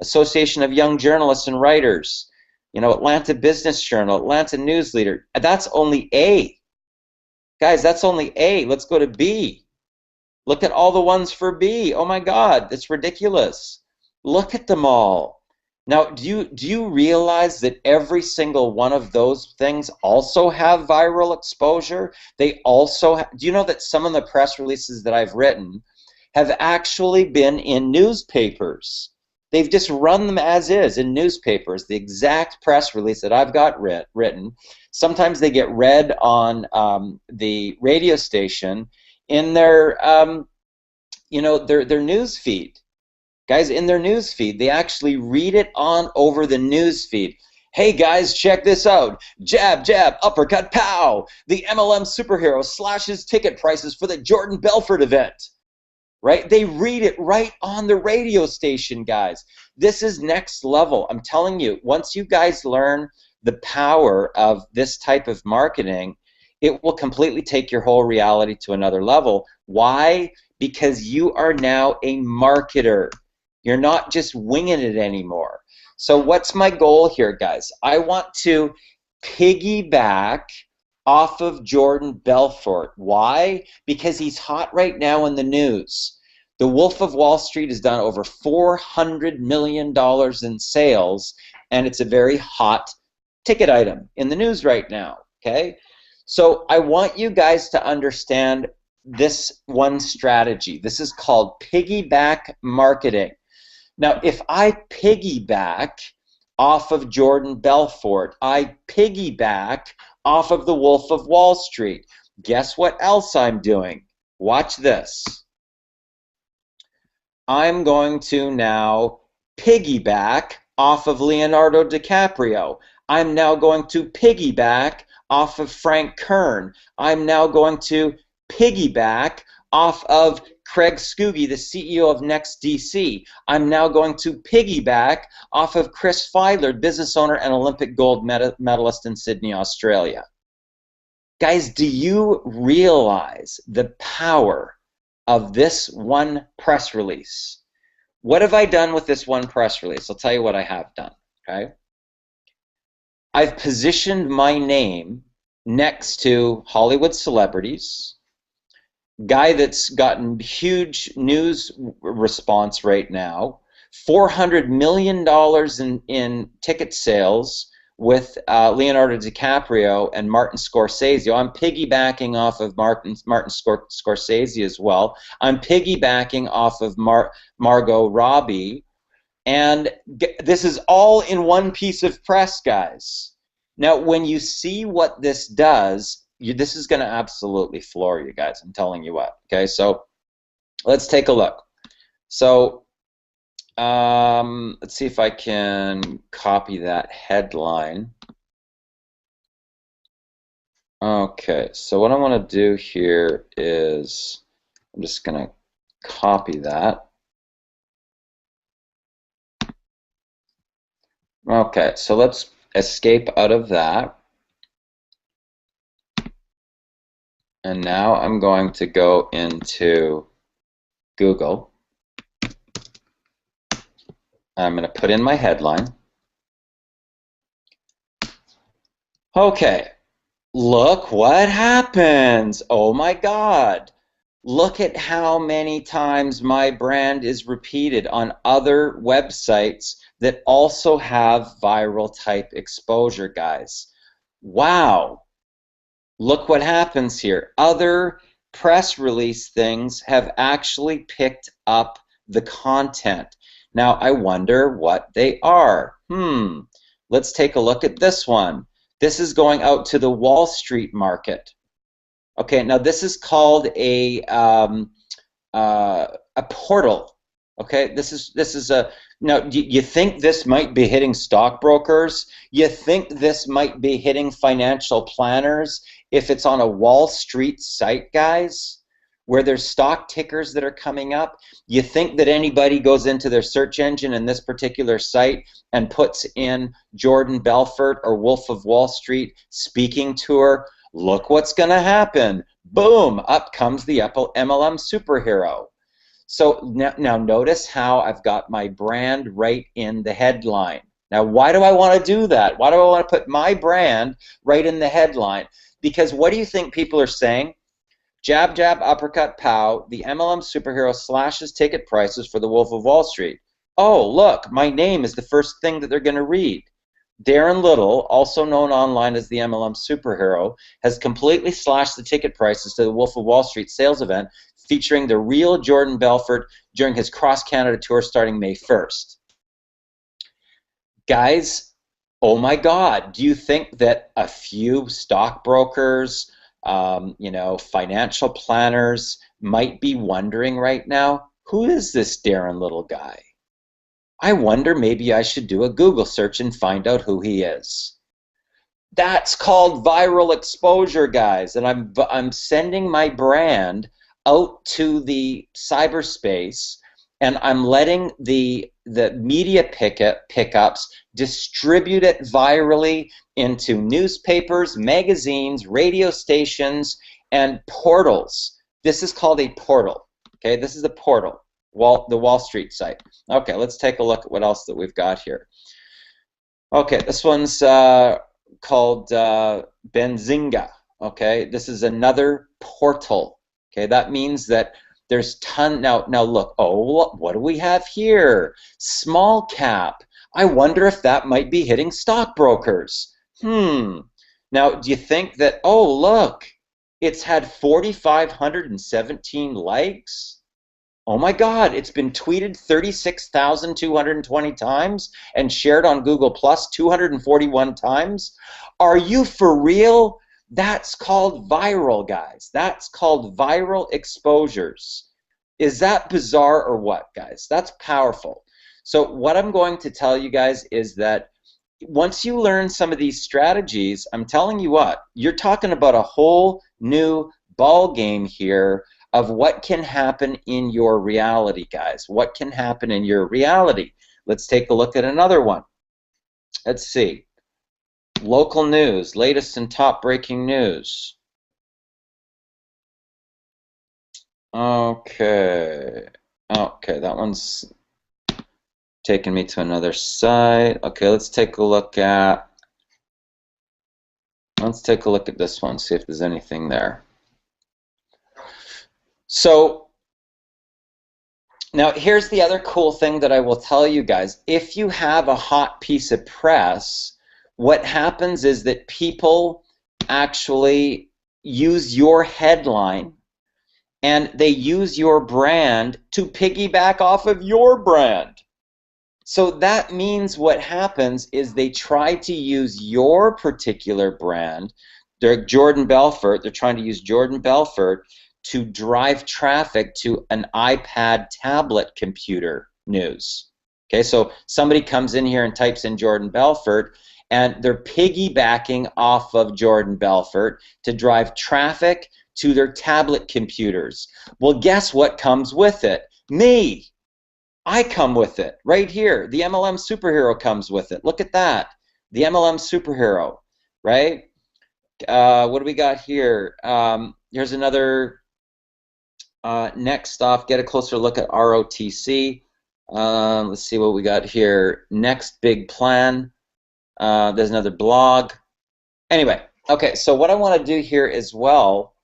Association of Young Journalists and Writers, you know, Atlanta Business Journal, Atlanta News Leader. That's only A. Guys, that's only A. Let's go to B. Look at all the ones for B. Oh my God, that's ridiculous. Look at them all. Now, do you realize that every single one of those things also have viral exposure? They also do you know that some of the press releases that I've written have actually been in newspapers? They've just run them as is in newspapers, the exact press release that I've got written. Sometimes they get read on the radio station in their you know, their news feed. Guys, in their news feed, they actually read it on over the news feed. Hey guys, check this out. Jab, jab, uppercut, pow. The MLM superhero slashes ticket prices for the Jordan Belfort event. Right? They read it right on the radio station, guys. This is next level. I'm telling you, once you guys learn the power of this type of marketing, it will completely take your whole reality to another level. Why? Because you are now a marketer. You're not just winging it anymore. So what's my goal here, guys? I want to piggyback off of Jordan Belfort. Why? Because he's hot right now in the news. The Wolf of Wall Street has done over $400 million in sales, and it's a very hot ticket item in the news right now, okay? So I want you guys to understand this one strategy. This is called piggyback marketing. Now, if I piggyback off of Jordan Belfort, I piggyback off of the Wolf of Wall Street, guess what else I'm doing? Watch this. I'm going to now piggyback off of Leonardo DiCaprio. I'm now going to piggyback off of Frank Kern. I'm now going to piggyback off of Craig Scoogie, the CEO of NextDC. I'm now going to piggyback off of Chris Fidler, business owner and Olympic gold medalist in Sydney, Australia. Guys, do you realize the power of this one press release? What have I done with this one press release? I'll tell you what I have done, okay? I've positioned my name next to Hollywood celebrities, guy that's gotten huge news response right now, $400 million in ticket sales with Leonardo DiCaprio and Martin Scorsese. I'm piggybacking off of Martin Scorsese as well. I'm piggybacking off of Margot Robbie. And this is all in one piece of press, guys. Now, when you see what this does, this is going to absolutely floor you guys. I'm telling you what. Okay, so let's take a look. So let's see if I can copy that headline. Okay, so what I want to do here is I'm just going to copy that. Okay, so let's escape out of that. And now I'm going to go into Google. I'm going to put in my headline. Okay, look what happens. Oh my God. Look at how many times my brand is repeated on other websites that also have viral type exposure, guys. Wow. Look what happens here. Other press release things have actually picked up the content. Now, I wonder what they are. Let's take a look at this one. This is going out to the Wall Street market. Okay, now this is called a portal. Okay, this is a now. You think this might be hitting stockbrokers? You think this might be hitting financial planners if it's on a Wall Street site, guys, where there's stock tickers that are coming up? You think that anybody goes into their search engine in this particular site and puts in Jordan Belfort or Wolf of Wall Street speaking tour? Look what's going to happen. Boom, up comes the MLM superhero. So now notice how I've got my brand right in the headline. Now, why do I want to do that? Why do I want to put my brand right in the headline? Because what do you think people are saying? Jab, jab, uppercut, pow, the MLM superhero slashes ticket prices for the Wolf of Wall Street. Oh, look, my name is the first thing that they're going to read. Darren Little, also known online as the MLM superhero, has completely slashed the ticket prices to the Wolf of Wall Street sales event featuring the real Jordan Belfort during his cross-Canada tour starting May 1st. Guys, oh my God, do you think that a few stockbrokers, financial planners might be wondering right now, who is this Darren Little guy? I wonder maybe I should do a Google search and find out who he is. That's called viral exposure, guys, and I'm sending my brand out to the cyberspace, and I'm letting the media pickups distribute it virally into newspapers, magazines, radio stations, and portals. This is called a portal. Okay, this is a portal. The Wall Street site. Okay, let's take a look at what else that we've got here. Okay, this one's called Benzinga. Okay, this is another portal. Okay, that means that there's now look, oh, what do we have here? Small cap. I wonder if that might be hitting stockbrokers. Now, do you think that, oh, look, it's had 4,517 likes? Oh my God, it's been tweeted 36,220 times and shared on Google Plus 241 times. Are you for real? That's called viral, guys. That's called viral exposures. Is that bizarre or what, guys? That's powerful. So what I'm going to tell you guys is that once you learn some of these strategies, I'm telling you what, you're talking about a whole new ball game here of what can happen in your reality, guys. What can happen in your reality? Let's take a look at another one. Let's see. Local news, latest and top breaking news. Okay, that one's taking me to another site. Okay, let's take a look at this one, see if there's anything there. So now here's the other cool thing that I will tell you guys. If you have a hot piece of press, what happens is that people actually use your headline and they use your brand to piggyback off of your brand. So that means what happens is they try to use your particular brand. They're Jordan Belfort. They're trying to use Jordan Belfort to drive traffic to an iPad tablet computer news. Okay, so somebody comes in here and types in Jordan Belfort, and they're piggybacking off of Jordan Belfort to drive traffic to their tablet computers. Well, guess what comes with it? Me. I come with it right here. The MLM superhero comes with it. Look at that. The MLM superhero, right? What do we got here? Here's another. Next off, get a closer look at ROTC. Let's see what we got here. Next big plan. There's another blog. Anyway, okay, so what I want to do here as well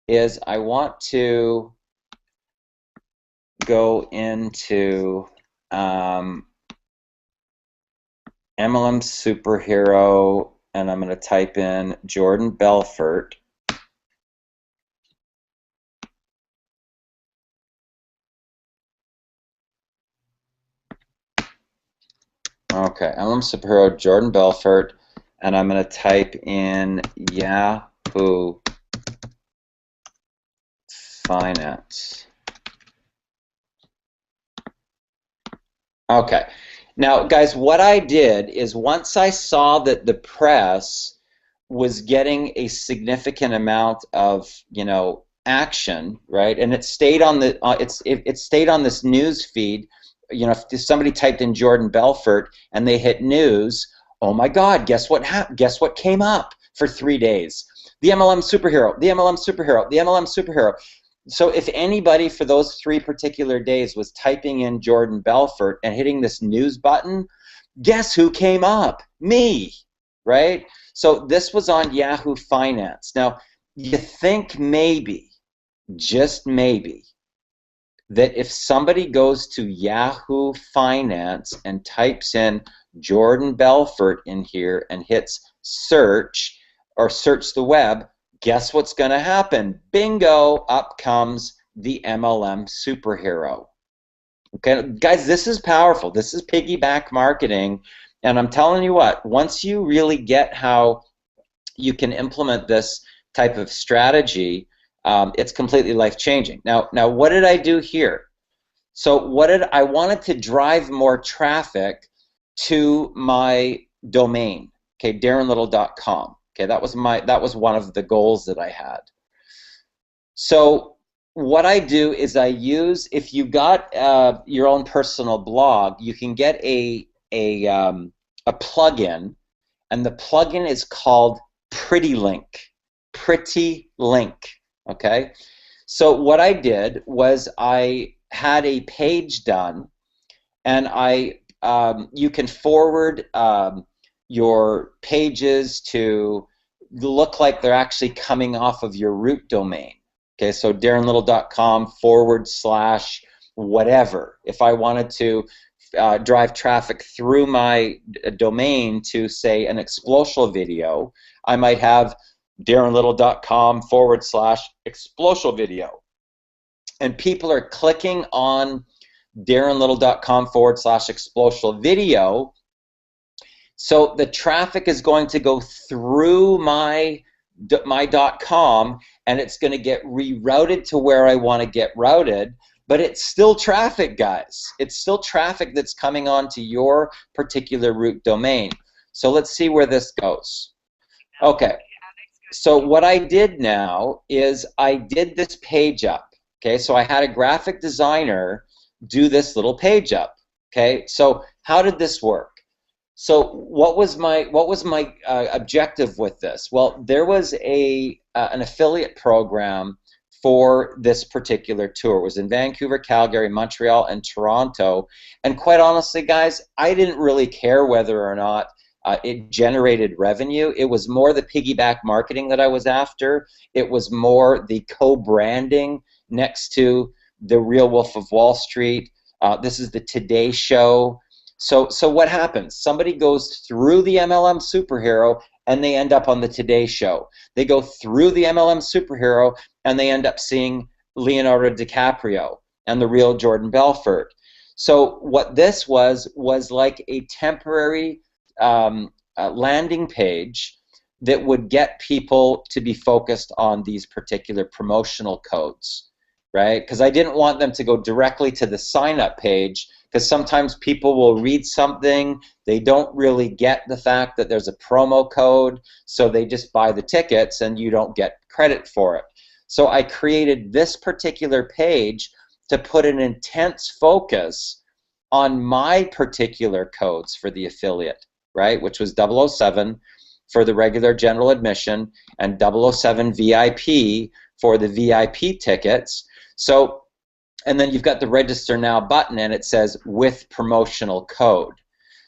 is I want to go into MLM superhero, and I'm going to type in Jordan Belfort. Okay, MLM superhero Jordan Belfort, and I'm going to type in Yahoo Finance. Okay. Now, guys, what I did is once I saw that the press was getting a significant amount of, action, right? And it stayed on the it stayed on this news feed. If somebody typed in Jordan Belfort and they hit news, oh my God, guess what happened? Guess what came up for 3 days? The MLM superhero, the MLM superhero, the MLM superhero. So if anybody for those 3 particular days was typing in Jordan Belfort and hitting this news button, guess who came up? Me, right? So this was on Yahoo Finance. Now, you think maybe, just maybe, that if somebody goes to Yahoo Finance and types in Jordan Belfort in here and hits search or search the web, guess what's going to happen? Bingo, up comes the MLM superhero. Okay, guys, this is powerful. This is piggyback marketing, and I'm telling you what, once you really get how you can implement this type of strategy, it's completely life-changing. Now, what did I do here? So I wanted to drive more traffic to my domain, okay, darrenlittle.com. Okay, that was one of the goals that I had. So what I do is I use, if you got your own personal blog, you can get a plugin, and the plugin is called Pretty Link. Pretty Link. Okay, so what I did was I had a page done, and you can forward your pages to look like they're actually coming off of your root domain. Okay, so darrenlittle.com/whatever. If I wanted to drive traffic through my domain to, say, an Explosive video, I might have darrenlittle.com/Explosive video. And people are clicking on darrenlittle.com/Explosive video. So the traffic is going to go through my .com, and it's going to get rerouted to where I want to get routed, but it's still traffic, guys. It's still traffic that's coming onto your particular root domain. So let's see where this goes. Okay, so what I did now is I did this page up. Okay, so I had a graphic designer do this little page up. Okay, so how did this work? So what was my objective with this? Well, there was an affiliate program for this particular tour. It was in Vancouver, Calgary, Montreal, and Toronto. And quite honestly, guys, I didn't really care whether or not it generated revenue. It was more the piggyback marketing that I was after. It was more the co-branding next to the Real Wolf of Wall Street. This is the Today Show. So what happens? Somebody goes through the MLM superhero and they end up on the Today Show. They go through the MLM superhero and they end up seeing Leonardo DiCaprio and the real Jordan Belfort. So what this was like a temporary landing page that would get people to be focused on these particular promotional codes, right? Because I didn't want them to go directly to the sign-up page, because sometimes people will read something, they don't really get the fact that there's a promo code, so they just buy the tickets and you don't get credit for it. So I created this particular page to put an intense focus on my particular codes for the affiliate, right, which was 007 for the regular general admission and 007 VIP for the VIP tickets. So and then you've got the register now button, and it says with promotional code.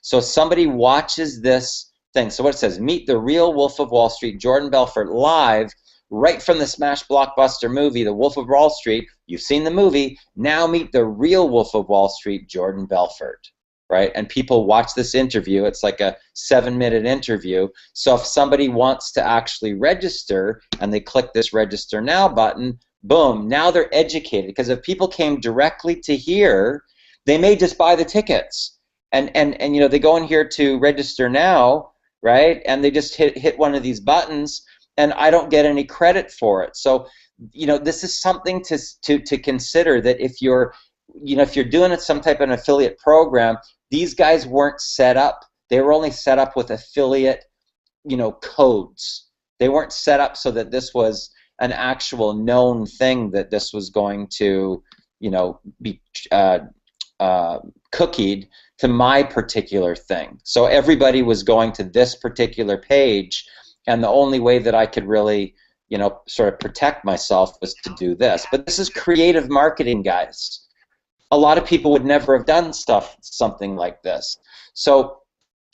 So somebody watches this thing. So what it says, meet the real Wolf of Wall Street, Jordan Belfort, live right from the smash blockbuster movie, The Wolf of Wall Street. You've seen the movie. Now meet the real Wolf of Wall Street, Jordan Belfort. Right? And people watch this interview. It's like a 7-minute interview. So if somebody wants to actually register and they click this register now button, boom, now they're educated. Because if people came directly to here, they may just buy the tickets. And you know, they go in here to register now, right? And they just hit one of these buttons, and I don't get any credit for it. So, you know, this is something to consider, that if you're, you know, if you're doing some type of an affiliate program, these guys weren't set up. They were only set up with affiliate, you know, codes. They weren't set up so that this was an actual known thing, that this was going to, you know, be cookied to my particular thing. So everybody was going to this particular page, and the only way that I could really, you know, sort of protect myself was to do this. But this is creative marketing, guys. A lot of people would never have done something like this. So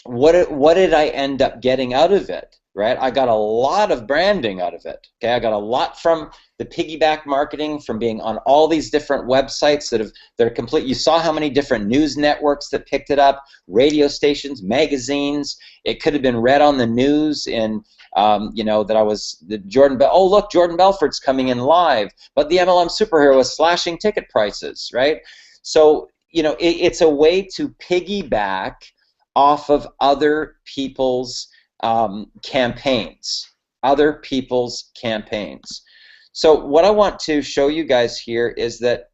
what did I end up getting out of it, right? I got a lot of branding out of it. Okay, I got a lot from the piggyback marketing, from being on all these different websites that are complete. You saw how many different news networks that picked it up, radio stations, magazines. It could have been read on the news in you know, that I was oh look, Jordan Belfort's coming in live, but the MLM superhero is slashing ticket prices, right? So, you know, it's a way to piggyback off of other people's campaigns, So what I want to show you guys here is that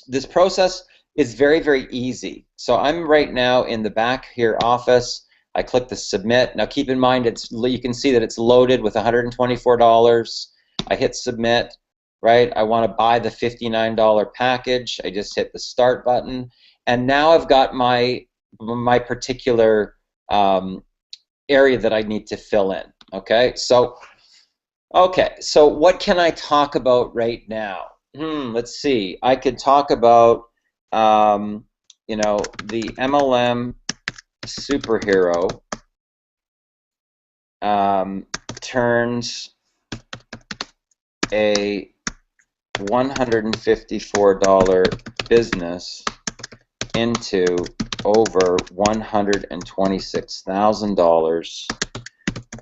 this process is very, very easy. So I'm right now in the back here office. I click the submit. Now keep in mind, you can see that it's loaded with $124. I hit submit, right? I want to buy the $59 package. I just hit the start button, and now I've got my particular area that I need to fill in. Okay, so what can I talk about right now? Let's see. I could talk about you know, the MLM superhero turns a $154 business into over $126,000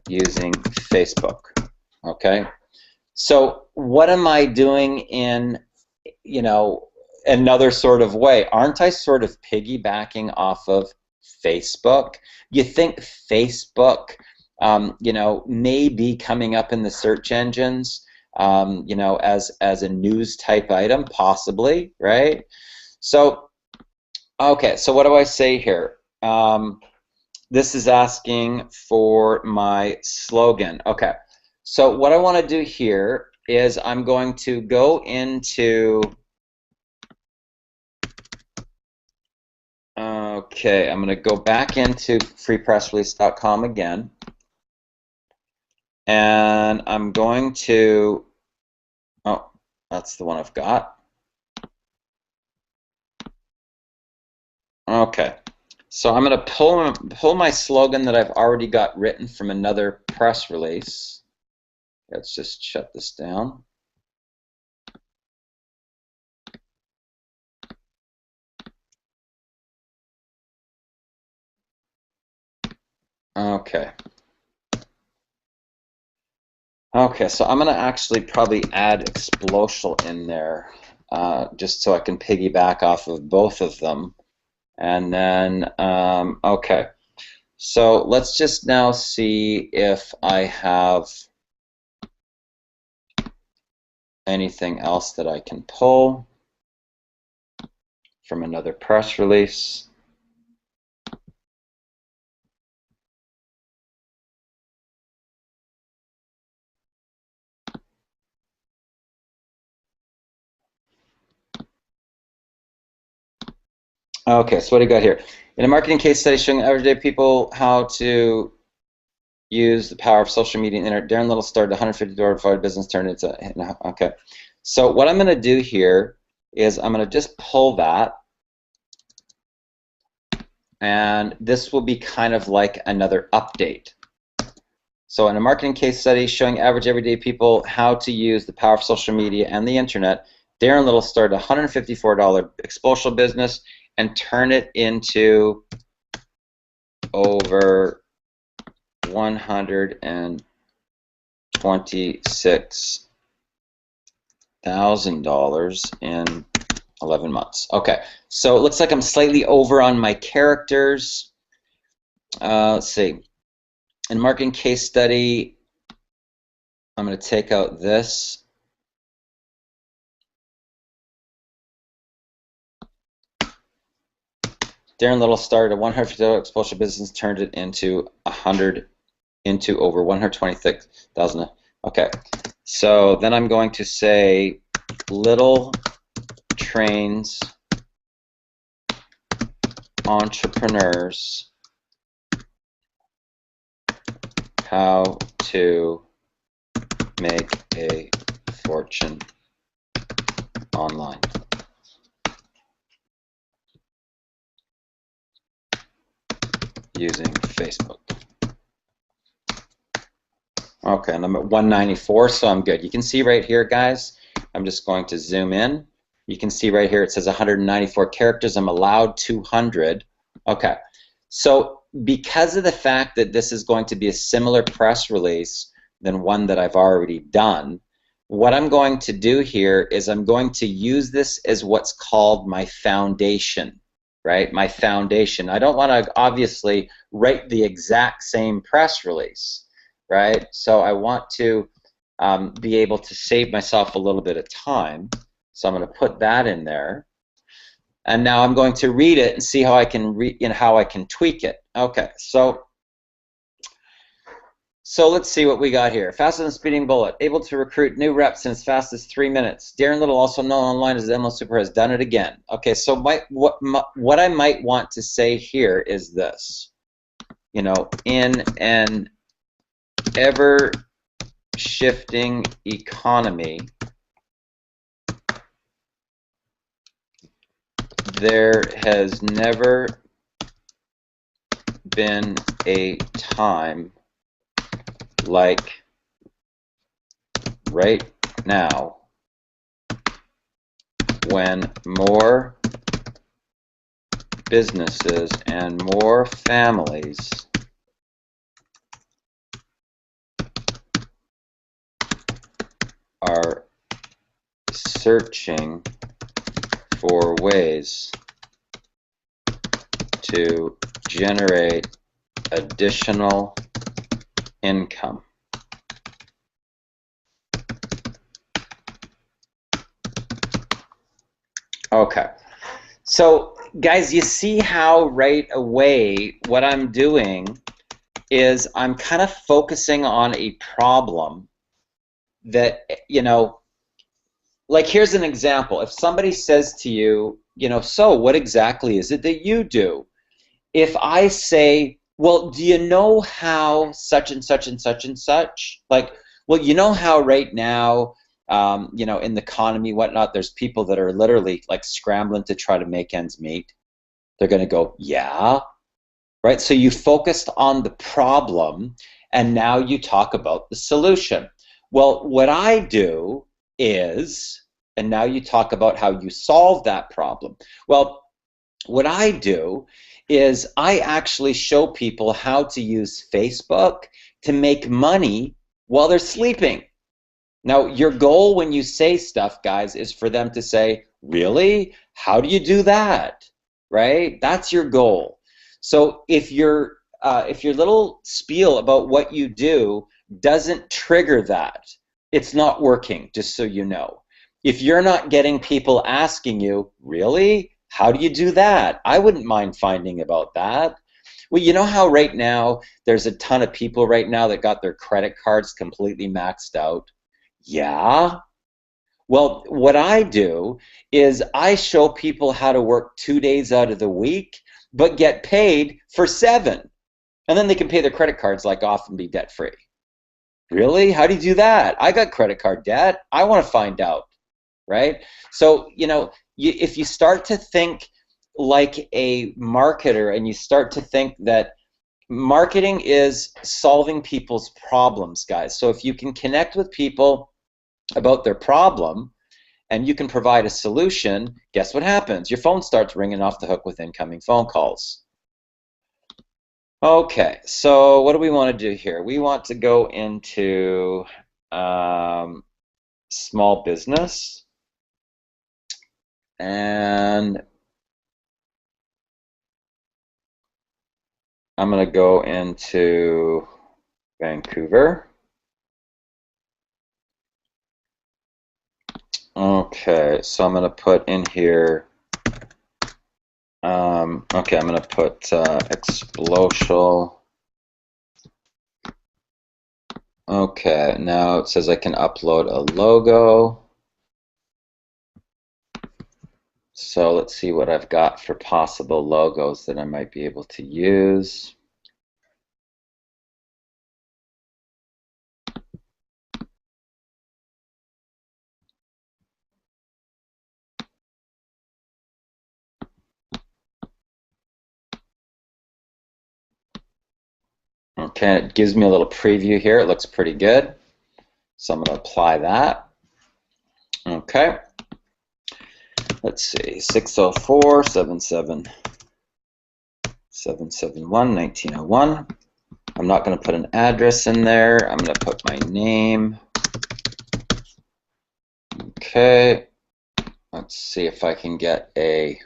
using Facebook. Okay, so what am I doing in, you know, another sort of way? Aren't I sort of piggybacking off of Facebook? You think Facebook, you know, may be coming up in the search engines, you know, as a news type item, possibly, right? So, okay, so what do I say here? This is asking for my slogan. Okay, so what I want to do here is I'm going to go into, okay, I'm going to go back into freepressrelease.com again, and I'm going to, oh, that's the one I've got. Okay, so I'm going to pull my slogan that I've already got written from another press release. Let's just shut this down. Okay. Okay, so I'm going to actually probably add XPLODE in there, just so I can piggyback off of both of them. And then, okay, so let's just now see if I have anything else that I can pull from another press release. Okay, so what do you got here? In a marketing case study showing everyday people how to use the power of social media and internet, Darren Little started a $150 business, turned into, okay. So what I'm going to do here is I'm going to just pull that, and this will be kind of like another update. So in a marketing case study showing average everyday people how to use the power of social media and the internet, Darren Little started a $154 explosive business and turned it into over $126,000 in 11 months. Okay, so it looks like I'm slightly over on my characters. Let's see. In marketing case study, I'm going to take out this. Darren Little started a $150 exposure business, turned it into over 126,000. Okay, so then I'm going to say Little trains entrepreneurs how to make a fortune online. Using Facebook. Okay, and I'm at 194, so I'm good. You can see right here, guys, I'm just going to zoom in. You can see right here it says 194 characters. I'm allowed 200. Okay, so because of the fact that this is going to be a similar press release than one that I've already done, what I'm going to do here is I'm going to use this as what's called my foundation. Right, my foundation. I don't want to obviously write the exact same press release, right? So I want to be able to save myself a little bit of time. So I'm going to put that in there, and now I'm going to read it and see how I can how I can tweak it. Okay, so let's see what we got here. Faster than speeding bullet, able to recruit new reps in as fast as 3 minutes. Darren Little, also known online as MLM Super, has done it again. Okay, so what I might want to say here is this. You know, in an ever-shifting economy, there has never been a time like right now when more businesses and more families are searching for ways to generate additional income. Okay, so guys, you see how right away what I'm doing is I'm kind of focusing on a problem that, you know, like here's an example. If somebody says to you, you know, so what exactly is it that you do? If I say, well, do you know how such and such and such and such? Like, well, you know how right now, you know, in the economy, whatnot, there's people that are literally like scrambling to try to make ends meet. They're going to go, yeah, right? So you focused on the problem, and now you talk about the solution. Well, what I do is, and now you talk about how you solve that problem. Well, what I do is I actually show people how to use Facebook to make money while they're sleeping. Now, your goal when you say stuff, guys, is for them to say, really? How do you do that? Right? That's your goal. So if your little spiel about what you do doesn't trigger that, it's not working, just so you know. If you're not getting people asking you, really? How do you do that? I wouldn't mind finding about that. Well, you know how right now there's a ton of people right now that got their credit cards completely maxed out? Yeah. Well, what I do is I show people how to work 2 days out of the week but get paid for 7. And then they can pay their credit cards like off and be debt-free. Really? How do you do that? I got credit card debt. I want to find out. right? So, if you start to think like a marketer and you start to think that marketing is solving people's problems, guys. So if you can connect with people about their problem and you can provide a solution, guess what happens? Your phone starts ringing off the hook with incoming phone calls. Okay, so what do we want to do here? We want to go into small business, and I'm going to go into Vancouver. Okay, so I'm going to put in here, okay, I'm going to put XPLODE. Okay, now it says I can upload a logo. So let's see what I've got for possible logos that I might be able to use. Okay, it gives me a little preview here. It looks pretty good. So I'm going to apply that. Okay. Let's see, 604-77-771-1901. I'm not going to put an address in there. I'm going to put my name. Okay. Let's see if I can get a...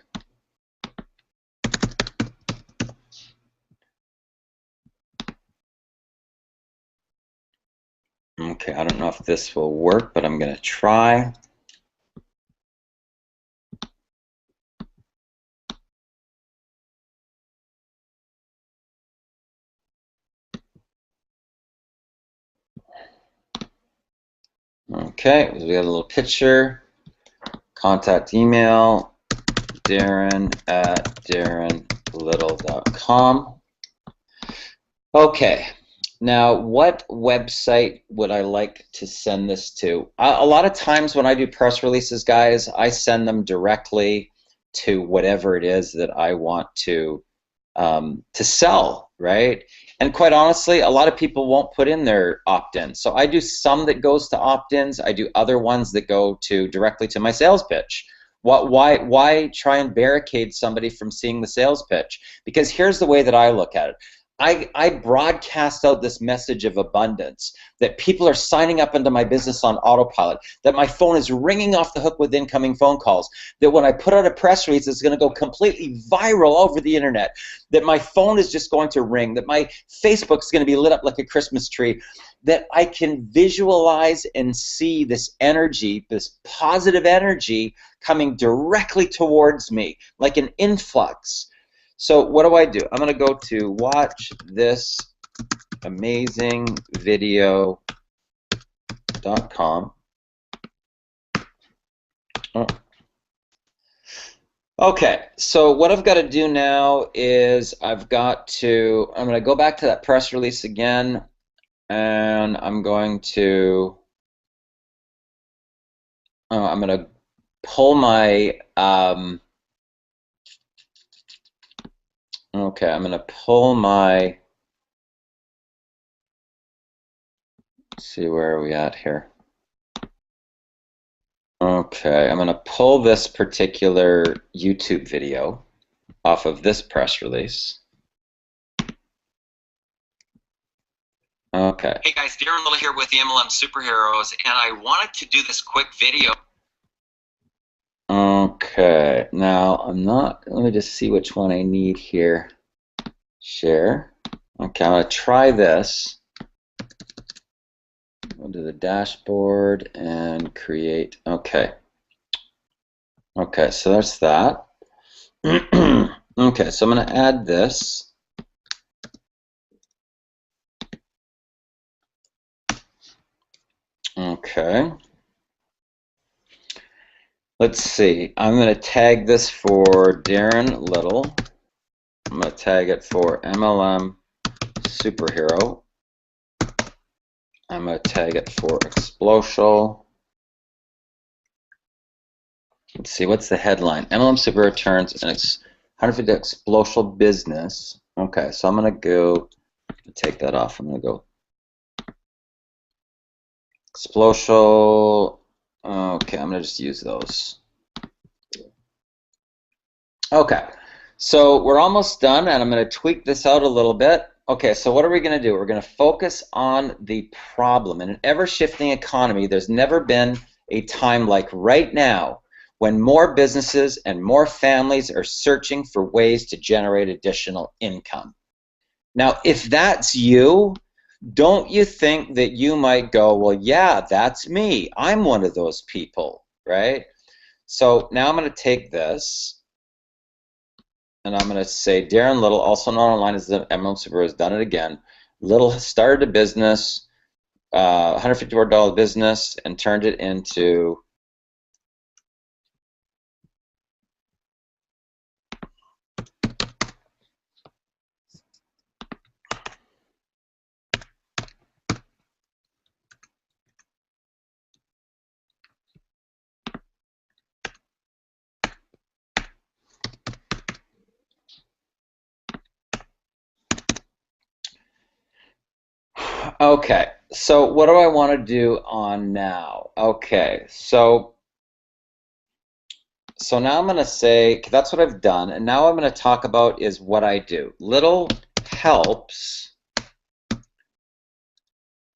Okay, I don't know if this will work, but I'm going to try. Okay, we got a little picture. Contact email, darren@darrenlittle.com. Okay, now what website would I like to send this to? A lot of times when I do press releases, guys, I send them directly to whatever it is that I want to sell, right? And quite honestly, a lot of people won't put in their opt-ins. So I do some that goes to opt-ins. I do other ones that go to directly to my sales pitch. Why try and barricade somebody from seeing the sales pitch? Because here's the way that I look at it. I broadcast out this message of abundance, that people are signing up into my business on autopilot, that my phone is ringing off the hook with incoming phone calls, that when I put out a press release, it's going to go completely viral over the internet, that my phone is just going to ring, that my Facebook's going to be lit up like a Christmas tree, that I can visualize and see this energy, this positive energy coming directly towards me, like an influx. So what do? I'm going to go to watch this amazing video.com. Okay, so what I've got to do now is I'm going to go back to that press release again, and I'm going to pull my okay, I'm going to pull my, let's see, where are we at here? Okay, I'm going to pull this particular YouTube video off of this press release. Okay. Hey guys, Darren Little here with the MLM Superheroes, and I wanted to do this quick video. Okay, now let me just see which one I need here. Share. Okay, I'm going to try this. Go to the dashboard and create. Okay. Okay, so that's that. Okay, so I'm going to add this. Okay. Let's see. I'm going to tag this for Darren Little. I'm going to tag it for MLM Superhero. I'm going to tag it for XPLODE. Let's see, what's the headline? MLM Super returns and it's 150 explosive business. Okay, so I'm going to go take that off. I'm going to go explosive. Okay, I'm going to just use those. Okay, so we're almost done, and I'm going to tweak this out a little bit. Okay, so what are we going to do? We're going to focus on the problem. In an ever-shifting economy, there's never been a time like right now when more businesses and more families are searching for ways to generate additional income. Now, if that's you, don't you think that you might go, well, yeah, that's me. I'm one of those people, right? So now I'm going to take this, and I'm going to say Darren Little, also known online as the MLM Super, has done it again. Little started a business, $154 business, and turned it into okay, so what do I want to do on now? Okay, so now I'm going to say, that's what I've done, and now I'm going to talk about is what I do. Little helps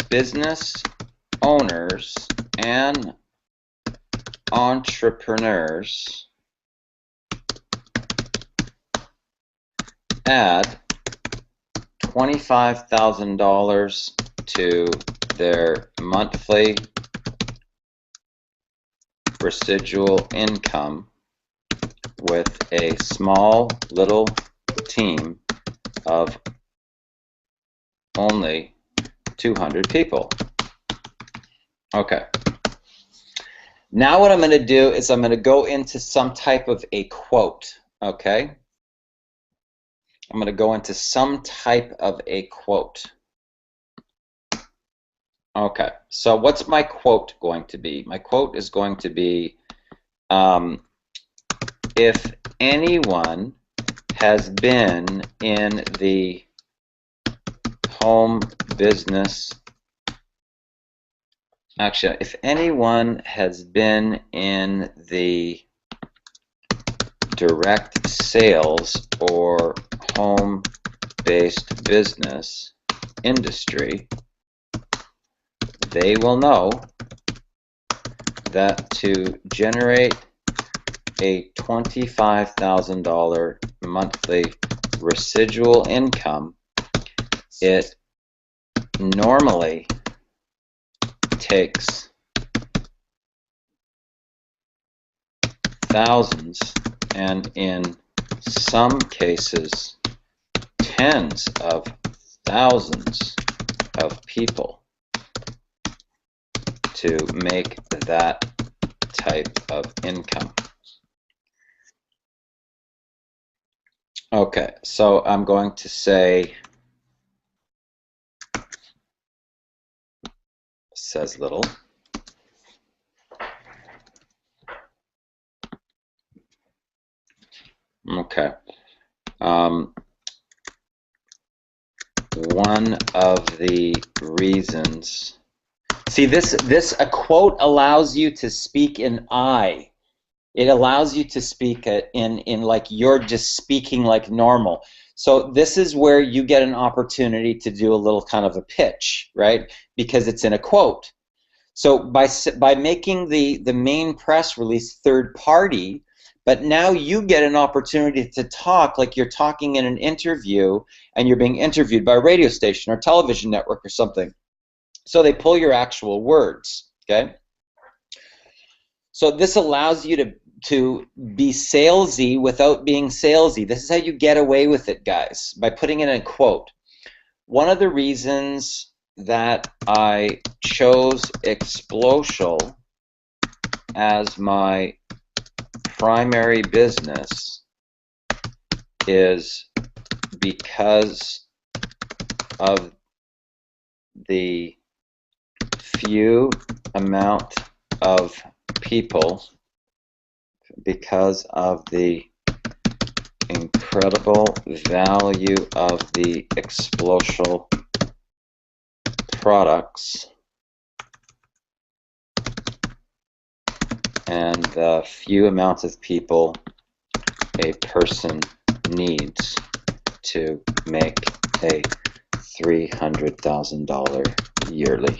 business owners and entrepreneurs add $25,000 to their monthly residual income with a small little team of only 200 people. Okay. Now what I'm going to do is I'm going to go into some type of a quote, okay? I'm going to go into some type of a quote. Okay, so what's my quote going to be? My quote is going to be, if anyone has been in the home business, actually, if anyone has been in the direct sales or home-based business industry, they will know that to generate a $25,000 monthly residual income, it normally takes thousands, and in some cases tens of thousands of people to make that type of income. Okay, so I'm going to say, says Little, okay. One of the reasons, see, a quote allows you to speak in I. It allows you to speak in like you're just speaking like normal. So this is where you get an opportunity to do a little kind of a pitch, right? Because it's in a quote. So by making the main press release third party, but now you get an opportunity to talk like you're talking in an interview, and you're being interviewed by a radio station or television network or something. So they pull your actual words, okay? So this allows you to be salesy without being salesy. This is how you get away with it, guys, by putting it in a quote. One of the reasons that I chose Explosial as my primary business is because of the few amount of people because of the incredible value of the explosive products and the few amounts of people a person needs to make a $300,000 yearly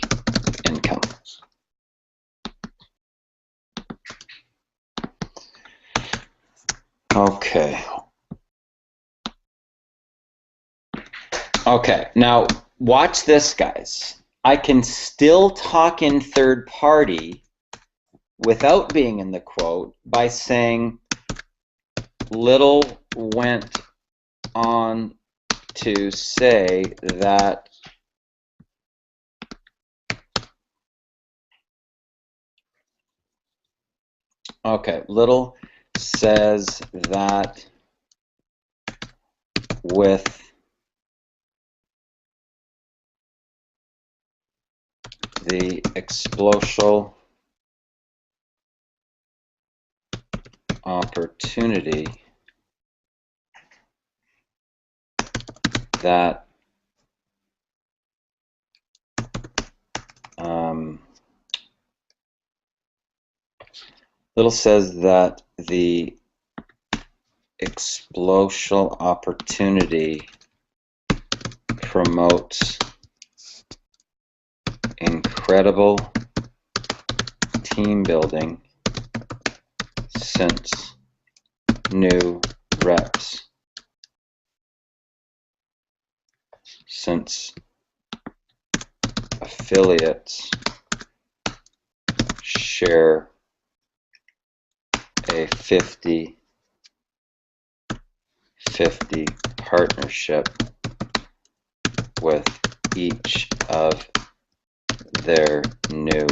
income. Okay. Okay, now watch this, guys. I can still talk in third party without being in the quote by saying Little went on to say that Little says that with the explosive opportunity that Little says that the explosive opportunity promotes incredible team building since new reps, since affiliates share a 50-50 partnership with each of their new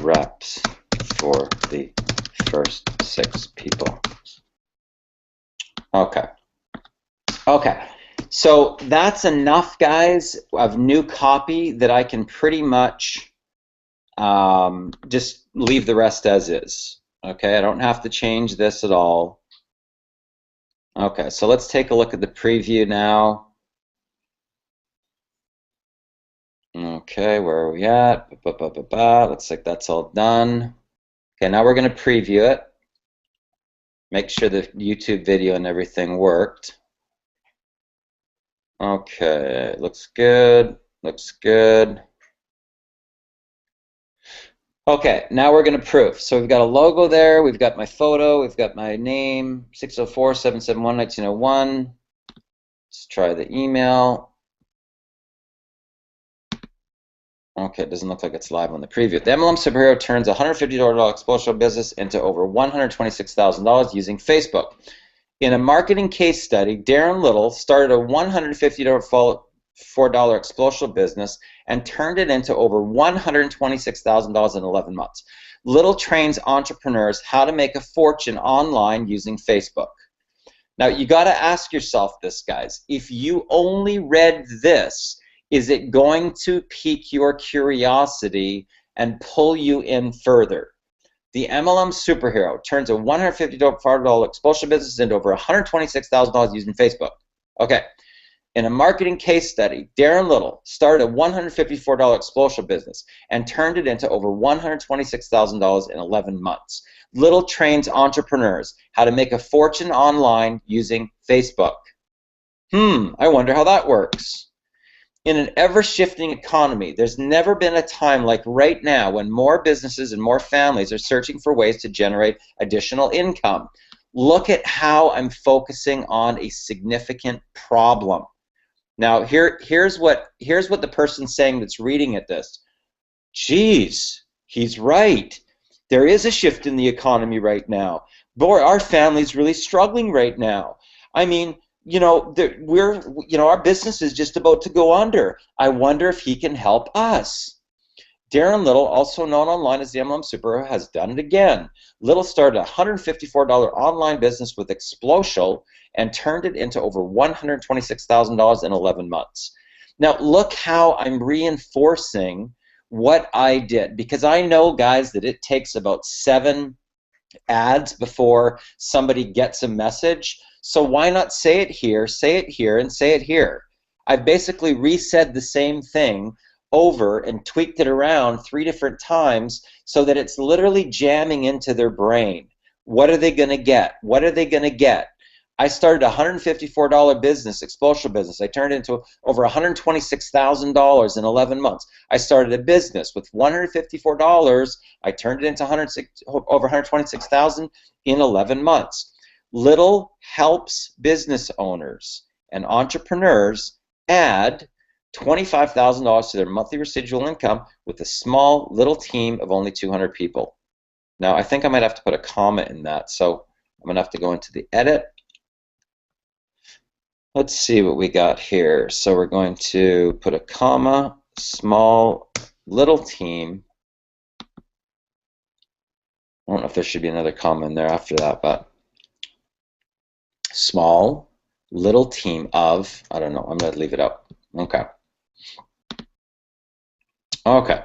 reps for the first 6 people. Okay. Okay. So that's enough, guys, of new copy that I can pretty much just leave the rest as is. Okay, I don't have to change this at all. Okay, so let's take a look at the preview now. Okay, where are we at? Looks like that's all done. Okay, now we're going to preview it. Make sure the YouTube video and everything worked. Okay, looks good. Looks good. Okay, now we're going to proof. So we've got a logo there. We've got my photo. We've got my name, 604-771-1901. Let's try the email. Okay, it doesn't look like it's live on the preview. The MLM Superhero turns a $150 explosive business into over $126,000 using Facebook. In a marketing case study, Darren Little started a $150 explosive business and turned it into over $126,000 in 11 months. Little trains entrepreneurs how to make a fortune online using Facebook. Now, you got to ask yourself this, guys. If you only read this, is it going to pique your curiosity and pull you in further? The MLM Superhero turns a $150 exposure business into over $126,000 using Facebook. Okay. In a marketing case study, Darren Little started a $154 explosive business and turned it into over $126,000 in 11 months. Little trains entrepreneurs how to make a fortune online using Facebook. I wonder how that works. In an ever-shifting economy, there's never been a time like right now when more businesses and more families are searching for ways to generate additional income. Look at how I'm focusing on a significant problem. Now, here's what the person's saying that's reading at this. Geez, he's right. There is a shift in the economy right now. Boy, our family's really struggling right now. I mean, our business is just about to go under. I wonder if he can help us. Darren Little, also known online as the MLM Superhero, has done it again. Little started a $154 online business with Explosial and turned it into over $126,000 in 11 months. Now, look how I'm reinforcing what I did, because I know, guys, that it takes about 7 ads before somebody gets a message. So why not say it here, and say it here? I've basically resaid the same thing over and tweaked it around 3 different times so that it's literally jamming into their brain. What are they going to get? What are they going to get? I started a $154 business, explosive business. I turned it into over $126,000 in 11 months. I started a business with $154. I turned it into over $126,000 in 11 months. Little helps business owners and entrepreneurs add $25,000 to their monthly residual income with a small little team of only 200 people. Now, I think I might have to put a comma in that, so I'm going to have to go into the edit. Let's see what we got here. So we're going to put a comma, small little team. I don't know if there should be another comma in there after that, but small little team of, I don't know, I'm going to leave it out. Okay. Okay.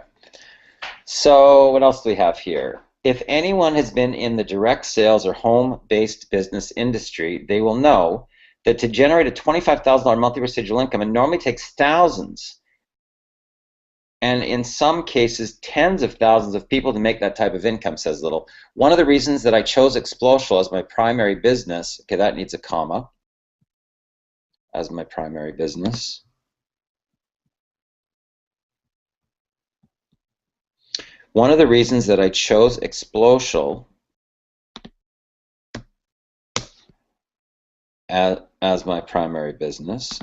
So what else do we have here? If anyone has been in the direct sales or home-based business industry, they will know that to generate a $25,000 monthly residual income, it normally takes thousands, and in some cases, tens of thousands of people to make that type of income, says Little. One of the reasons that I chose Explosial as my primary business, okay, that needs a comma, as my primary business. One of the reasons that I chose Explosial as my primary business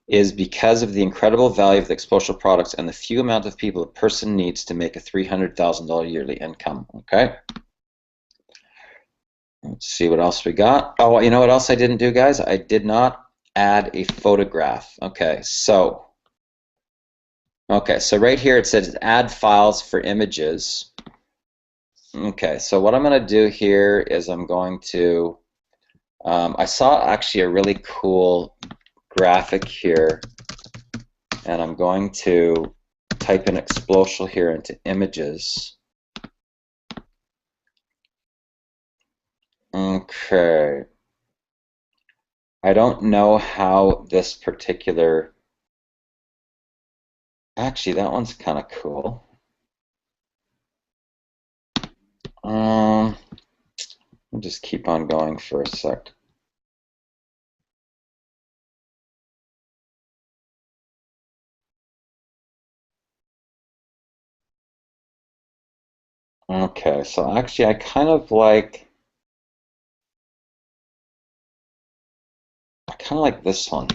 is because of the incredible value of the Explosial products and the few amount of people a person needs to make a $300,000 yearly income. Okay. Let's see what else we got. Oh, you know what else I didn't do, guys? I did not add a photograph. Okay, so right here it says add files for images. Okay, so what I'm going to do here is I'm going to, I saw actually a really cool graphic here, and I'm going to type in Explosial here into images. Okay. I don't know how this particular, actually that one's kind of cool. I'll just keep on going for a sec. Okay, so actually I kind of like this one.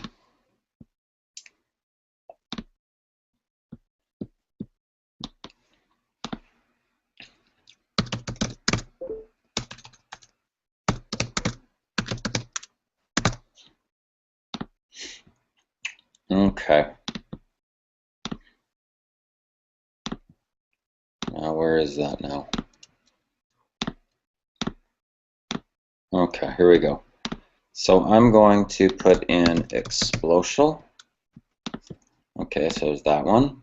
Okay. Now where is that now? Okay, here we go. So I'm going to put in Explosial. Okay, so there's that one.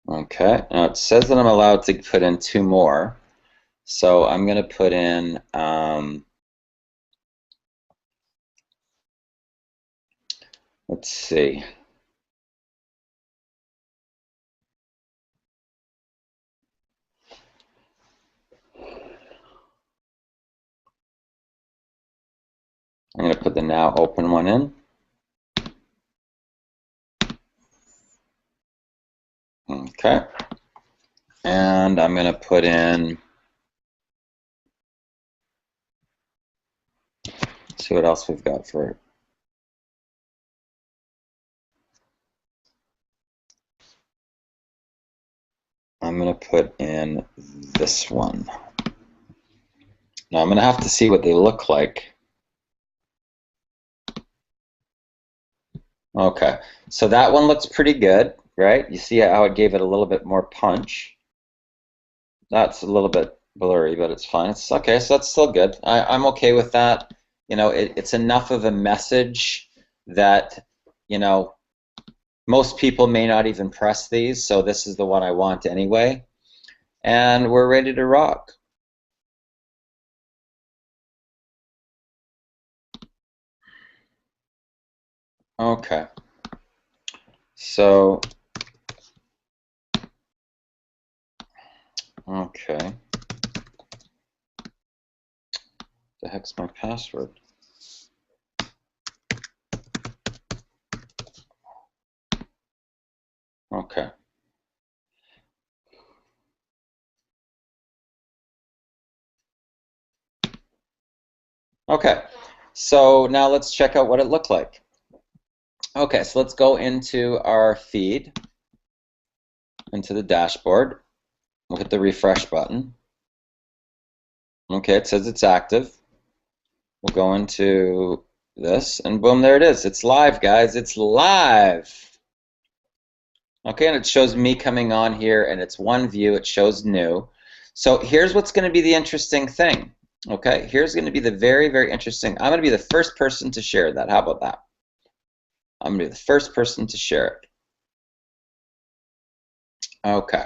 Okay, now it says that I'm allowed to put in 2 more. So I'm going to put in, let's see. I'm going to put the now open one in. Okay. And I'm going to put in, let's see what else we've got for it. I'm going to put in this one. Now I'm going to have to see what they look like. Okay, so that one looks pretty good, right? You see how it gave it a little bit more punch. That's a little bit blurry, but it's fine. It's okay, so that's still good. I'm okay with that. You know, it's enough of a message that, you know, most people may not even press these, so this is the one I want anyway. And we're ready to rock. Okay. So, okay. The heck's my password? Okay. Okay. So now let's check out what it looked like. Okay, so let's go into our feed, into the dashboard. We'll hit the refresh button. Okay, it says it's active. We'll go into this, and boom, there it is. It's live, guys. It's live. Okay, and it shows me coming on here, and it's one view. It shows new. So here's what's going to be the interesting thing. Okay, here's going to be the very, very interesting. I'm going to be the first person to share that. How about that? I'm going to be the first person to share it. Okay.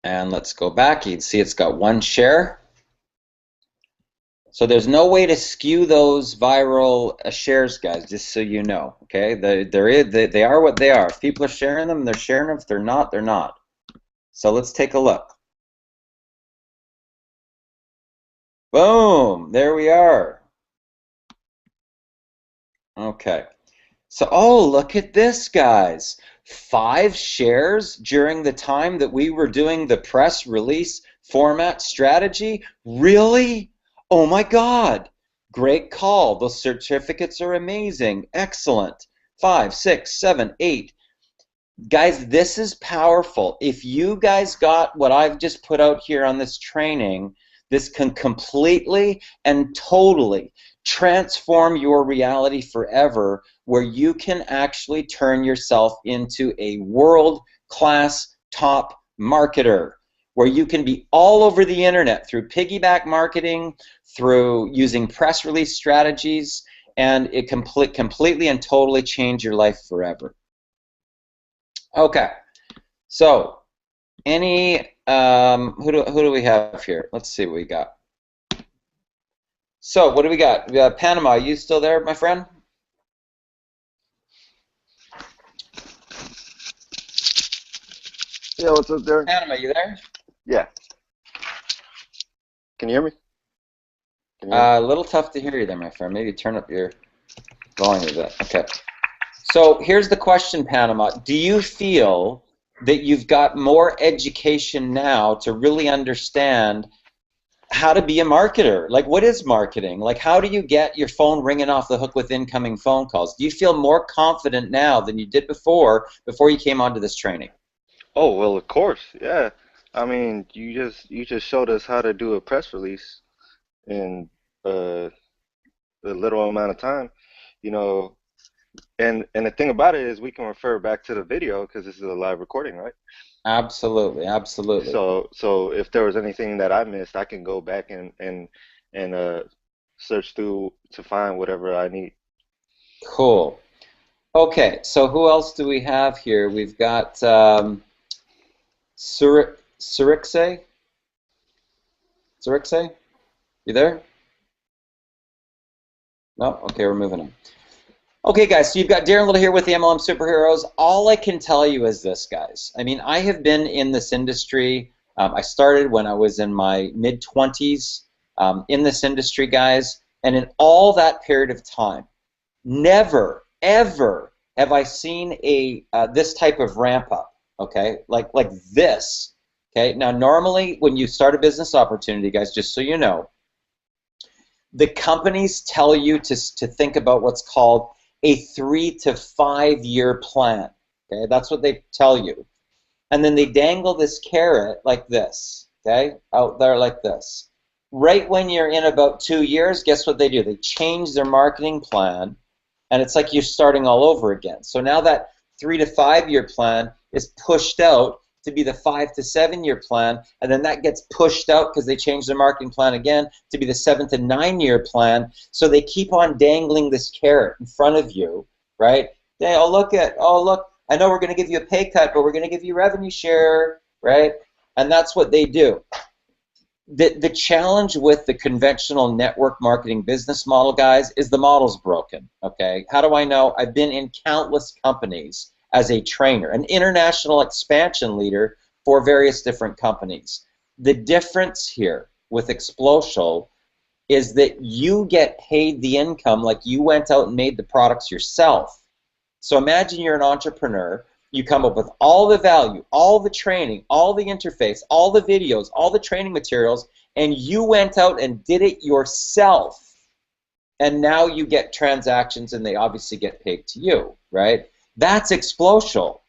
And let's go back. You can see it's got one share. So there's no way to skew those viral shares, guys, just so you know. Okay, they are what they are. If people are sharing them, they're sharing them. If they're not, they're not. So let's take a look. Boom, there we are. Okay. So, oh, look at this, guys. 5 shares during the time that we were doing the press release format strategy? Really? Oh my God. Great call. Those certificates are amazing. Excellent. 5, 6, 7, 8. Guys, this is powerful. If you guys got what I've just put out here on this training, this can completely and totally transform your reality forever, where you can actually turn yourself into a world-class top marketer, where you can be all over the internet through piggyback marketing, through using press release strategies, and it completely and totally change your life forever. Okay, so any who do we have here? Let's see what we got. So what do we got? We got Panama. Are you still there, my friend? Yeah, what's up, Derek? Panama, you there? Yeah. Can you hear me? A little tough to hear you there, my friend. Maybe turn up your volume a bit. Okay. So here's the question, Panama. Do you feel that you've got more education now to really understand how to be a marketer? Like, what is marketing? Like, how do you get your phone ringing off the hook with incoming phone calls? Do you feel more confident now than you did before you came onto this training? Oh, well, of course. Yeah. I mean, you just showed us how to do a press release in a little amount of time, you know. And the thing about it is we can refer back to the video because this is a live recording, right? Absolutely, absolutely. So if there was anything that I missed, I can go back and search through to find whatever I need. Cool. Okay, so who else do we have here? We've got Sirikse? You there? No? Okay, we're moving on. Okay, guys, so you've got Darren Little here with the MLM Superheroes. All I can tell you is this, guys. I mean, I have been in this industry. I started when I was in my mid-20s in this industry, guys. And in all that period of time, never, ever have I seen a this type of ramp up, okay? Like this, okay? Now, normally when you start a business opportunity, guys, just so you know, the companies tell you to think about what's called a 3 to 5 year plan. Okay, that's what they tell you. And then they dangle this carrot like this, okay, out there like this. Right when you're in about 2 years, guess what they do? They change their marketing plan, and it's like you're starting all over again. So now that 3 to 5 year plan is pushed out to be the 5 to 7 year plan, and then that gets pushed out because they change their marketing plan again to be the 7 to 9 year plan. So they keep on dangling this carrot in front of you, right? They, oh look, I know we're going to give you a pay cut, but we're going to give you revenue share, right? And that's what they do. The challenge with the conventional network marketing business model, guys, is the model's broken, okay? How do I know? I've been in countless companies as a trainer, an international expansion leader for various different companies. The difference here with XPLODE is that you get paid the income like you went out and made the products yourself. So imagine you're an entrepreneur. You come up with all the value, all the training, all the interface, all the videos, all the training materials, and you went out and did it yourself. And now you get transactions, and they obviously get paid to you, right? That's XPLODE.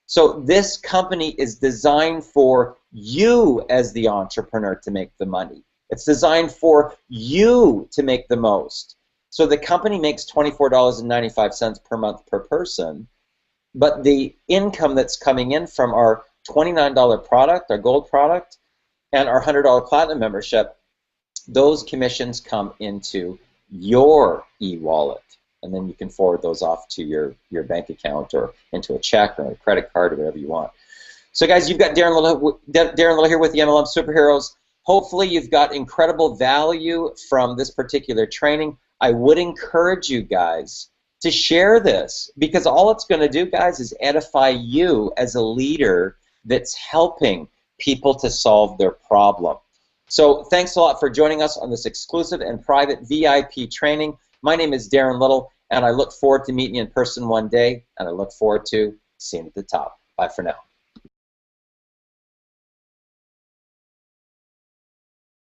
So this company is designed for you as the entrepreneur to make the money. It's designed for you to make the most. So the company makes $24.95 per month per person, but the income that's coming in from our $29 product, our gold product, and our $100 platinum membership, those commissions come into your e-wallet. And then you can forward those off to your bank account or into a check or a credit card or whatever you want. So guys, you've got Darren Little here with the MLM Superheroes. Hopefully you've got incredible value from this particular training. I would encourage you guys to share this, because all it's going to do, guys, is edify you as a leader that's helping people to solve their problem. So thanks a lot for joining us on this exclusive and private VIP training. My name is Darren Little, and I look forward to meeting you in person one day, and I look forward to seeing you at the top. Bye for now.